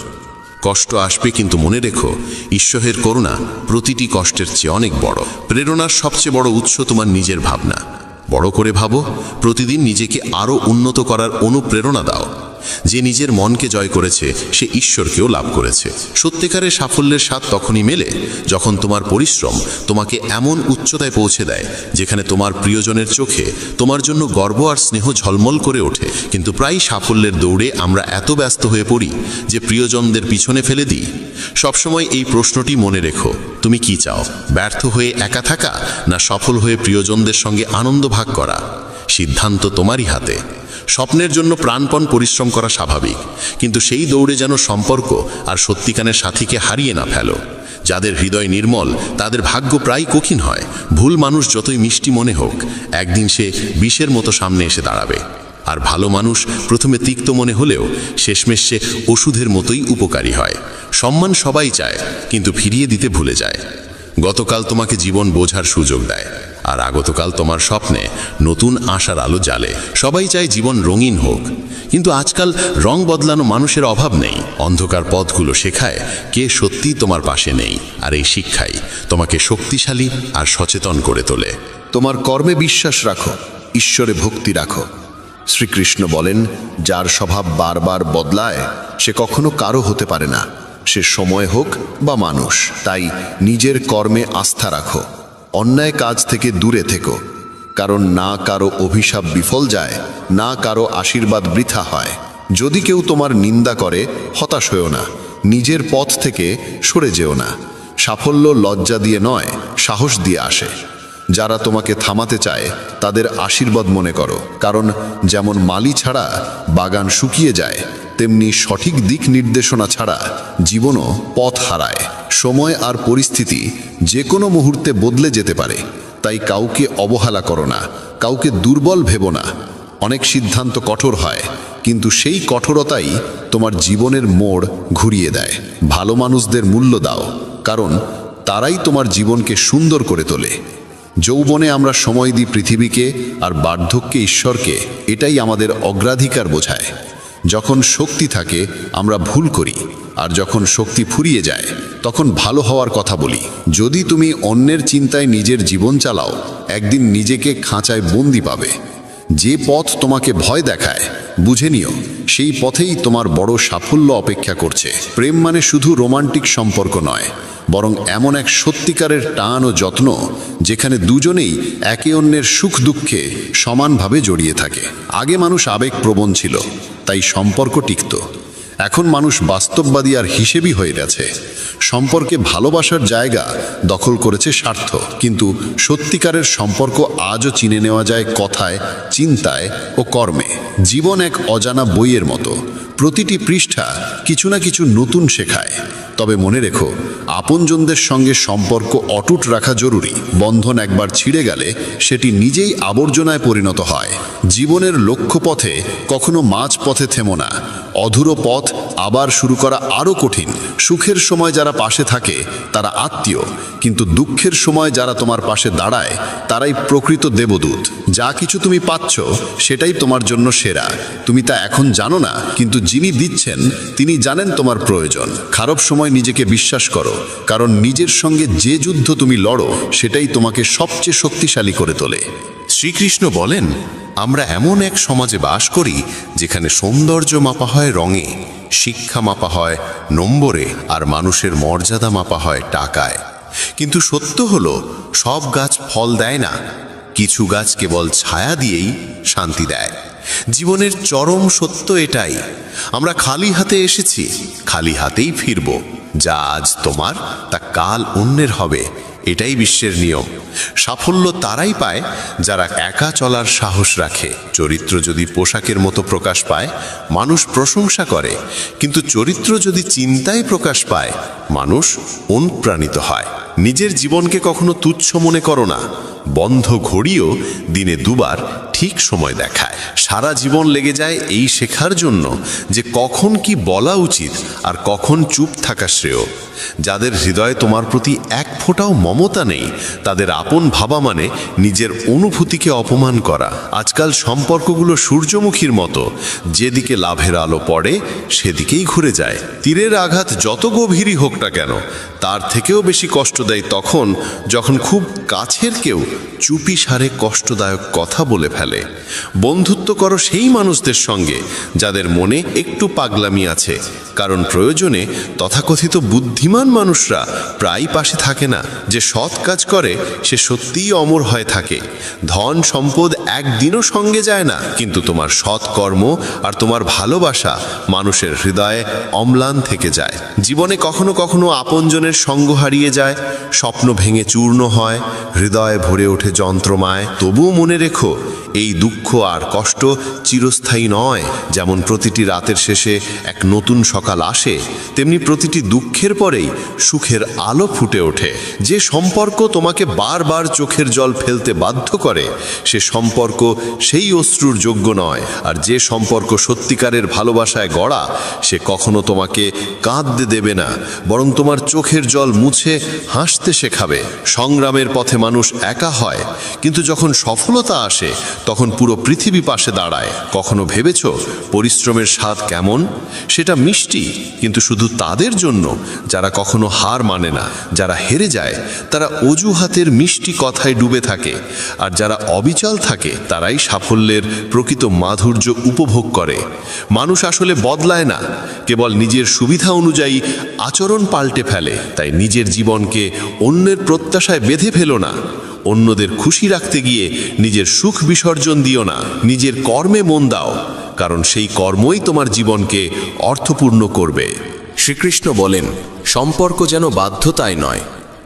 কষ্ট আসবে, কিন্তু মনে রেখো, ঈশ্বরের করুণা প্রতিটি কষ্টের চেয়ে অনেক বড়। প্রেরণার সবচেয়ে বড় উৎস তোমার নিজের ভাবনা। বড় করে ভাবো, প্রতিদিন নিজেকে আরও উন্নত করার অনুপ্রেরণা দাও। যে নিজের মনকে জয় করেছে সে ঈশ্বরকেও লাভ করেছে। সত্যিকারের সাফল্যের স্বাদ তখনই মেলে যখন তোমার পরিশ্রম তোমাকে এমন উচ্চতায় পৌঁছে দেয় যেখানে তোমার প্রিয়জনের চোখে তোমার জন্য গর্ব আর স্নেহ ঝলমল করে ওঠে। কিন্তু প্রায় সাফল্যের দৌড়ে আমরা এত ব্যস্ত হয়ে পড়ি যে প্রিয়জনদের পিছনে ফেলে দিই। সবসময় এই প্রশ্নটি মনে রেখো, তুমি কি চাও? ব্যর্থ হয়ে একা থাকা, না সফল হয়ে প্রিয়জনদের সঙ্গে আনন্দ ভাগ করা? সিদ্ধান্ত তোমারই হাতে। স্বপ্নের জন্য প্রাণপণ পরিশ্রম করা স্বাভাবিক, কিন্তু সেই দৌড়ে যেন সম্পর্ক আর সত্যিকারের সাথীকে হারিয়ে না ফেলো। যাদের হৃদয় নির্মল তাদের ভাগ্য প্রায় কঠিন হয়। ভুল মানুষ যতই মিষ্টি মনে হোক, একদিন সে বিষের মতো সামনে এসে দাঁড়াবে। আর ভালো মানুষ প্রথমে তিক্ত মনে হলেও শেষমেশ সে ওষুধের মতোই উপকারী হয়। সম্মান সবাই চায়, কিন্তু ফিরিয়ে দিতে ভুলে যায়। গতকাল তোমাকে জীবন বোঝার সুযোগ দেয়, আর আগতকাল তোমার স্বপ্নে নতুন আশার আলো জ্বালে। সবাই চায় জীবন রঙিন হোক, কিন্তু আজকাল রং বদলানো মানুষের অভাব নেই। অন্ধকার পথগুলো শেখায় কে সত্যি তোমার পাশে নেই, আর এই শিক্ষাই তোমাকে শক্তিশালী আর সচেতন করে তোলে। তোমার কর্মে বিশ্বাস রাখো, ঈশ্বরে ভক্তি রাখো। শ্রীকৃষ্ণ বলেন, যার স্বভাব বারবার বদলায় সে কখনো কারো হতে পারে না, সে সময় হোক বা মানুষ। তাই নিজের কর্মে আস্থা রাখো, অন্যায় কাজ থেকে দূরে থেকো, কারণ না কারো অভিশাপ বিফল যায়, না কারো আশীর্বাদ বৃথা হয়। যদি কেউ তোমার নিন্দা করে, হতাশ হয়েও না, নিজের পথ থেকে সরে যেও না। সাফল্য লজ্জা দিয়ে নয়, সাহস দিয়ে আসে। যারা তোমাকে থামাতে চায় তাদের আশীর্বাদ মনে করো, কারণ যেমন মালি ছাড়া বাগান শুকিয়ে যায়, তেমনি সঠিক দিক নির্দেশনা ছাড়া জীবনও পথ হারায়। সময় আর পরিস্থিতি যে কোনো মুহূর্তে বদলে যেতে পারে, তাই কাউকে অবহেলা করো না, কাউকে দুর্বল ভেবো না। অনেক সিদ্ধান্ত কঠোর হয়, কিন্তু সেই কঠোরতাই তোমার জীবনের মোড় ঘুরিয়ে দেয়। ভালো মানুষদের মূল্য দাও, কারণ তারাই তোমার জীবনকে সুন্দর করে তোলে। যৌবনে আমরা সময় দিই পৃথিবীকে, আর বার্ধক্যে ঈশ্বরকে। এটাই আমাদের অগ্রাধিকার বোঝায়। যখন শক্তি থাকে আমরা ভুল করি, আর যখন শক্তি ফুরিয়ে যায় তখন ভালো হওয়ার কথা বলি। যদি তুমি অন্যের চিন্তায় নিজের জীবন চালাও, একদিন নিজেকে খাঁচায় বন্দি পাবে। যে পথ তোমাকে ভয় দেখায়, বুঝে নিও সেই পথেই তোমার বড় সাফল্য অপেক্ষা করছে। প্রেম মানে শুধু রোমান্টিক সম্পর্ক নয়, বরং এমন এক সত্যিকারের টান ও যত্ন যেখানে দুজনেই একে অন্যের সুখ দুঃখে সমানভাবে জড়িয়ে থাকে। আগে মানুষ আবেগপ্রবণ ছিল, তাই সম্পর্ক টিকত। এখন মানুষ বাস্তববাদী আর হিসেবি হয়ে গেছে। সম্পর্কে ভালোবাসার জায়গা দখল করেছে স্বার্থ। কিন্তু সত্যিকারের সম্পর্ক আজও চিনে নেওয়া যায় কথায়, চিন্তায় ও কর্মে। জীবন এক অজানা বইয়ের মতো, প্রতিটি পৃষ্ঠা কিছু না কিছু নতুন শেখায়। তবে মনে রেখো, আপনজনদের সঙ্গে সম্পর্ক অটুট রাখা জরুরি। বন্ধন একবার ছিঁড়ে গেলে সেটি নিজেই আবর্জনায় পরিণত হয়। জীবনের লক্ষ্যপথে কখনো মাঝপথে থেমো না। অধুরো পথ আবার শুরু করা আরও কঠিন। সুখের সময় যারা পাশে থাকে তারা আত্মীয়, কিন্তু দুঃখের সময় যারা তোমার পাশে দাঁড়ায় তারাই প্রকৃত দেবদূত। যা কিছু তুমি পাচ্ছ সেটাই তোমার জন্য সেরা। তুমি তা এখন জানো না, কিন্তু যিনি দিচ্ছেন তিনি জানেন তোমার প্রয়োজন। খারাপ সময় নিজেকে বিশ্বাস করো, কারণ নিজের সঙ্গে যে যুদ্ধ তুমি লড়ো সেটাই তোমাকে সবচেয়ে শক্তিশালী করে তোলে। শ্রীকৃষ্ণ বলেন, আমরা এমন এক সমাজে বাস করি যেখানে সৌন্দর্য মাপা হয় রঙে, শিক্ষা মাপা হয় নম্বরে, আর মানুষের মর্যাদা মাপা হয় টাকায়। কিন্তু সত্য হলো, সব গাছ ফল দেয় না, কিছু গাছ কেবল ছায়া দিয়েই শান্তি দেয়। জীবনের চরম সত্য এটাই, আমরা খালি হাতে এসেছি, খালি হাতেই ফিরব। যা আজ তোমার তা কাল অন্যের হবে, এটাই বিশ্বের নিয়ম। সাফল্য তারাই পায় যারা একা চলার সাহস রাখে। চরিত্র যদি পোশাকের মতো প্রকাশ পায়, মানুষ প্রশংসা করে, কিন্তু চরিত্র যদি চিন্তায় প্রকাশ পায়, মানুষ অনুপ্রাণিত হয়। নিজের জীবনকে কখনো তুচ্ছ মনে করো না। বন্ধ ঘড়িও দিনে দুবার ঠিক সময় দেখায়। সারা জীবন লেগে যায় এই শেখার জন্য যে কখন কি বলা উচিত আর কখন চুপ থাকা শ্রেয়। যাদের হৃদয়ে তোমার প্রতি এক ফোঁটাও মমতা নেই, তাদের আপন ভাবা মানে নিজের অনুভূতিকে অপমান করা। আজকাল সম্পর্কগুলো সূর্যমুখীর মতো, যেদিকে লাভের আলো পড়ে সেদিকেই ঘুরে যায়। তীরের আঘাত যত গভীরই হোক না কেন, তার থেকেও বেশি কষ্ট দেয় তখন যখন খুব কাছের কেউ চুপি সারে কষ্টদায়ক কথা বলে ফেলে। বন্ধুত্ব করো সেই মানুষদের সঙ্গে যাদের মনে একটু পাগলামি আছে, কারণ প্রয়োজনে তথাকথিত বুদ্ধিমান মানুষরা প্রায় পাশে থাকে না। যে সৎ কাজ করে সে সত্যিই অমর হয়ে থাকে। ধন সম্পদ একদিনও সঙ্গে যায় না, কিন্তু তোমার সৎ কর্ম আর তোমার ভালোবাসা মানুষের হৃদয়ে অম্লান থেকে যায়। জীবনে কখনো কখনো আপনজনের সঙ্গ হারিয়ে যায়, স্বপ্ন ভেঙে চূর্ণ হয়, হৃদয়ে ভরে ওঠে যন্ত্রমায়। তবুও মনে রেখো, এই দুঃখ আর কষ্ট চিরস্থায়ী নয়। যেমন প্রতিটি রাতের শেষে এক নতুন সকাল আসে, তেমনি প্রতিটি দুঃখের পরেই সুখের আলো ফুটে ওঠে। যে সম্পর্ক তোমাকে বারবার চোখের জল ফেলতে বাধ্য করে, সে সম্পর্ক সেই অশ্রুর যোগ্য নয়। আর যে সম্পর্ক সত্যিকারের ভালোবাসায় গড়া, সে কখনো তোমাকে কাঁদতে দেবে না, বরং তোমার চোখের জল মুছে হাসতে শেখাবে। সংগ্রামের পথে মানুষ একা হয়, কিন্তু যখন সফলতা আসে তখন পুরো পৃথিবী পাশে দাঁড়ায়। কখনো ভেবেছ পরিশ্রমের স্বাদ কেমন? সেটা মিষ্টি, কিন্তু শুধু তাদের জন্য যারা কখনো হার মানে না। যারা হেরে যায় তারা অজুহাতের মিষ্টি কথায় ডুবে থাকে, আর যারা অবিচল থাকে তারাই সাফল্যের প্রকৃত মাধুর্য উপভোগ করে। মানুষ আসলে বদলায় না, কেবল নিজের সুবিধা অনুযায়ী আচরণ পাল্টে ফেলে। তাই নিজের জীবনকে অন্যের প্রত্যাশায় বেঁধে ফেলো না। অন্যদের খুশি রাখতে গিয়ে নিজের সুখ বিসর্জন দিও না। নিজের কর্মে মন দাও, কারণ সেই কর্মই তোমার জীবনকে অর্থপূর্ণ করবে। শ্রীকৃষ্ণ বলেন, সম্পর্ক যেন বাধ্যতায় নয়,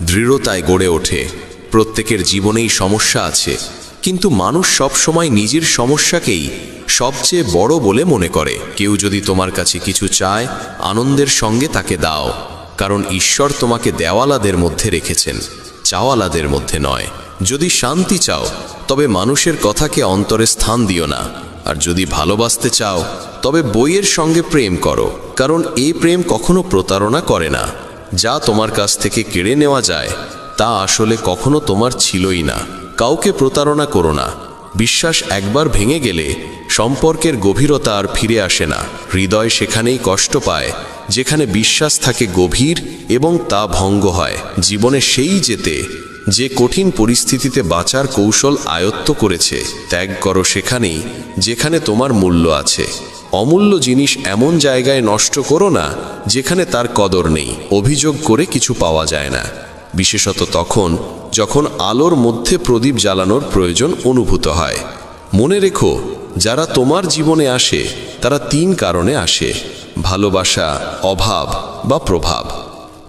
দৃঢ়তায় গড়ে ওঠে। প্রত্যেকের জীবনেই সমস্যা আছে, কিন্তু মানুষ সব সময় নিজের সমস্যাকেই সবচেয়ে বড় বলে মনে করে। কেউ যদি তোমার কাছে কিছু চায়, আনন্দের সঙ্গে তাকে দাও, কারণ ঈশ্বর তোমাকে দেওয়ালাদের মধ্যে রেখেছেন, চাওয়ালাদের মধ্যে নয়। যদি শান্তি চাও তবে মানুষের কথাকে অন্তরে স্থান দিও না, আর যদি ভালোবাসতে চাও তবে বইয়ের সঙ্গে প্রেম করো, কারণ এই প্রেম কখনো প্রতারণা করে না। যা তোমার কাছ থেকে কেড়ে নেওয়া যায় তা আসলে কখনো তোমার ছিলই না। কাউকে প্রতারণা করো না। বিশ্বাস একবার ভেঙে গেলে সম্পর্কের গভীরতা আর ফিরে আসে না। হৃদয় সেখানেই কষ্ট পায় যেখানে বিশ্বাস থাকে গভীর এবং তা ভঙ্গ হয়। জীবনে সেই যেতে যে কঠিন পরিস্থিতিতে বাঁচার কৌশল আয়ত্ত করেছে। ত্যাগ করো সেখানেই যেখানে তোমার মূল্য আছে। অমূল্য জিনিস এমন জায়গায় নষ্ট করো না যেখানে তার কদর নেই। অভিযোগ করে কিছু পাওয়া যায় না, বিশেষত তখন যখন আলোর মধ্যে প্রদীপ জ্বালানোর প্রয়োজন অনুভূত হয়। মনে রেখো, যারা তোমার জীবনে আসে তারা 3 কারণে আসে: ভালোবাসা, অভাব বা প্রভাব।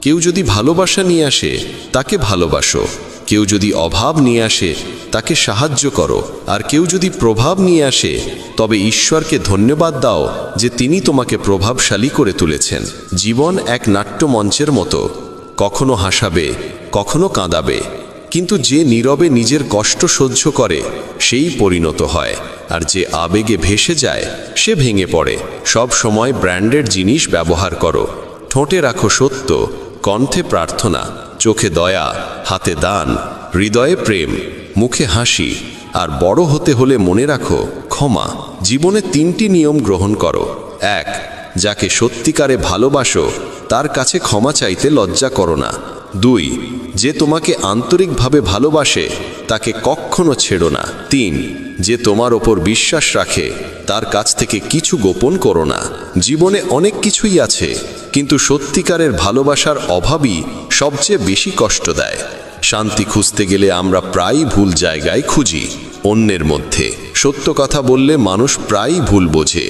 কেউ যদি ভালোবাসা নিয়ে আসে তাকে ভালোবাসো, কেউ যদি অভাব নিয়ে আসে তাকে সাহায্য করো, আর কেউ যদি প্রভাব নিয়ে আসে তবে ঈশ্বরকে ধন্যবাদ দাও যে তিনি তোমাকে প্রভাবশালী করে তুলেছেন। জীবন এক নাট্যমঞ্চের মতো, কখনো হাসাবে, কখনো কাঁদাবে, কিন্তু যে নীরবে নিজের কষ্ট সহ্য করে সেই পরিণত হয়। আর যে আবেগে ভেসে যায় সে ভেঙে পড়ে। সব সময় ব্র্যান্ডেড জিনিস ব্যবহার করো। ঠোঁটে রাখো সত্য, কণ্ঠে প্রার্থনা, চোখে দয়া, হাতে দান, হৃদয়ে প্রেম, মুখে হাসি। আর বড় হতে হলে মনে রাখো ক্ষমা। জীবনে 3টি নিয়ম গ্রহণ করো। 1. যাকে সত্যিকারে ভালোবাসো তার কাছে ক্ষমা চাইতে লজ্জা করো না। 2. যে তোমাকে আন্তরিকভাবে ভালোবাসে তাকে কখনো ছেড়ো না। 3. যে তোমার ওপর বিশ্বাস রাখে তার কাছ থেকে কিছু গোপন করো না। জীবনে অনেক কিছুই আছে, কিন্তু সত্যিকারের ভালোবাসার অভাবই সবচেয়ে বেশি কষ্ট দেয়। শান্তি খুঁজতে গেলে আমরা প্রায়ই ভুল জায়গায় খুঁজি। অন্যের মধ্যে সত্য কথা বললে মানুষ প্রায়ই ভুল বোঝে,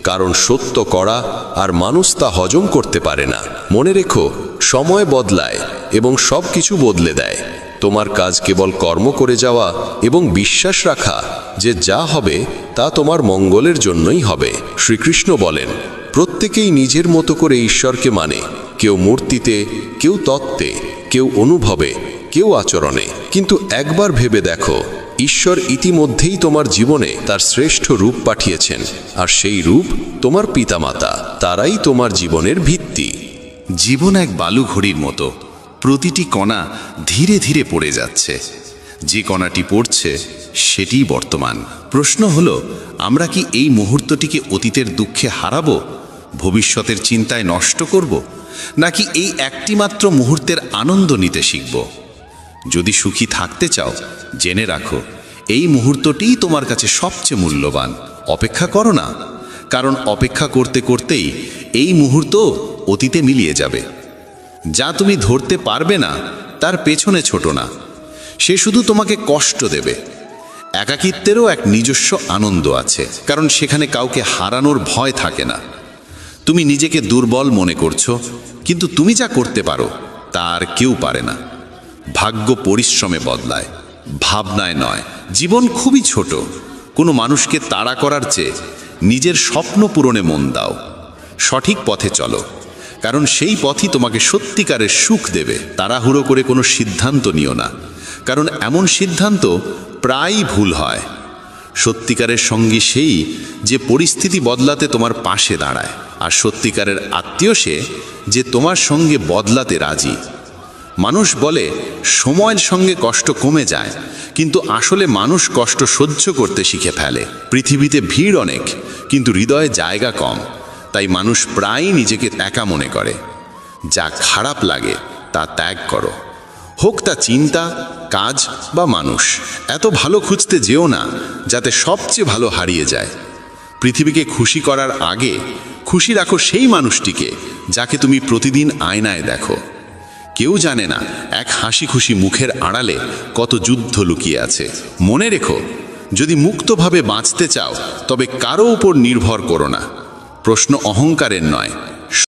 কারণ সত্য করা আর মানুষ তা হজম করতে পারে না। মনে রেখো, সময় বদলায় এবং সব কিছু বদলে দেয়। তোমার কাজ কেবল কর্ম করে যাওয়া এবং বিশ্বাস রাখা যে যা হবে তা তোমার মঙ্গলের জন্যই হবে। শ্রীকৃষ্ণ বলেন, প্রত্যেকেই নিজের মতো করে ঈশ্বরকে মানে। কেউ মূর্তিতে, কেউ তত্ত্বে, কেউ অনুভবে, কেউ আচরণে। কিন্তু একবার ভেবে দেখো, ঈশ্বর ইতিমধ্যেই তোমার জীবনে তার শ্রেষ্ঠ রূপ পাঠিয়েছেন, আর সেই রূপ তোমার পিতামাতা। তারাই তোমার জীবনের ভিত্তি। জীবন এক বালু ঘড়ির মতো, প্রতিটি কণা ধীরে ধীরে পড়ে যাচ্ছে। যে কণাটি পড়ছে সেটিই বর্তমান। প্রশ্ন হলো, আমরা কি এই মুহূর্তটিকে অতীতের দুঃখে হারাবো, ভবিষ্যতের চিন্তায় নষ্ট করব, নাকি এই একটি মাত্র মুহূর্তের আনন্দ নিতে শিখব? যদি সুখী থাকতে চাও, জেনে রাখো এই মুহূর্তটিই তোমার কাছে সবচেয়ে মূল্যবান। অপেক্ষা করো না, কারণ অপেক্ষা করতে করতেই এই মুহূর্ত অতীতে মিলিয়ে যাবে। যা তুমি ধরতে পারবে না তার পেছনে ছোট না, সে শুধু তোমাকে কষ্ট দেবে। একাকিত্বেরও এক নিজস্ব আনন্দ আছে, কারণ সেখানে কাউকে হারানোর ভয় থাকে না। তুমি নিজেকে দুর্বল মনে করছো, কিন্তু তুমি যা করতে পারো তা আর কেউ পারে না। ভাগ্য পরিশ্রমে বদলায়, ভাবনায় নয়। জীবন খুবই ছোট, কোনো মানুষকে তাড়া করার চেয়ে নিজের স্বপ্ন পূরণে মন দাও। সঠিক পথে চলো, কারণ সেই পথই তোমাকে সত্যিকারের সুখ দেবে। তাড়াহুড়ো করে কোনো সিদ্ধান্ত নিও না, কারণ এমন সিদ্ধান্ত প্রায়ই ভুল হয়। সত্যিকারের সঙ্গী সেই যে পরিস্থিতি বদলাতে তোমার পাশে দাঁড়ায়, আর সত্যিকারের আত্মীয় সে যে তোমার সঙ্গে বদলাতে রাজি। মানুষ বলে সময়ের সঙ্গে কষ্ট কমে যায়, কিন্তু আসলে মানুষ কষ্ট সহ্য করতে শিখে ফেলে। পৃথিবীতে ভিড় অনেক, কিন্তু হৃদয়ে জায়গা কম। তাই মানুষ প্রায়ই নিজেকে একা মনে করে। যা খারাপ লাগে তা ত্যাগ করো, হোক তা চিন্তা, কাজ বা মানুষ। এত ভালো খুঁজতে যেও না যাতে সবচেয়ে ভালো হারিয়ে যায়। পৃথিবীকে খুশি করার আগে খুশি রাখো সেই মানুষটিকে যাকে তুমি প্রতিদিন আয়নায় দেখো। কেউ জানে না এক হাসি খুশি মুখের আড়ালে কত যুদ্ধ লুকিয়ে আছে। মনে রেখো, যদি মুক্তভাবে বাঁচতে চাও তবে কারো উপর নির্ভর করো না। প্রশ্ন অহংকারের নয়,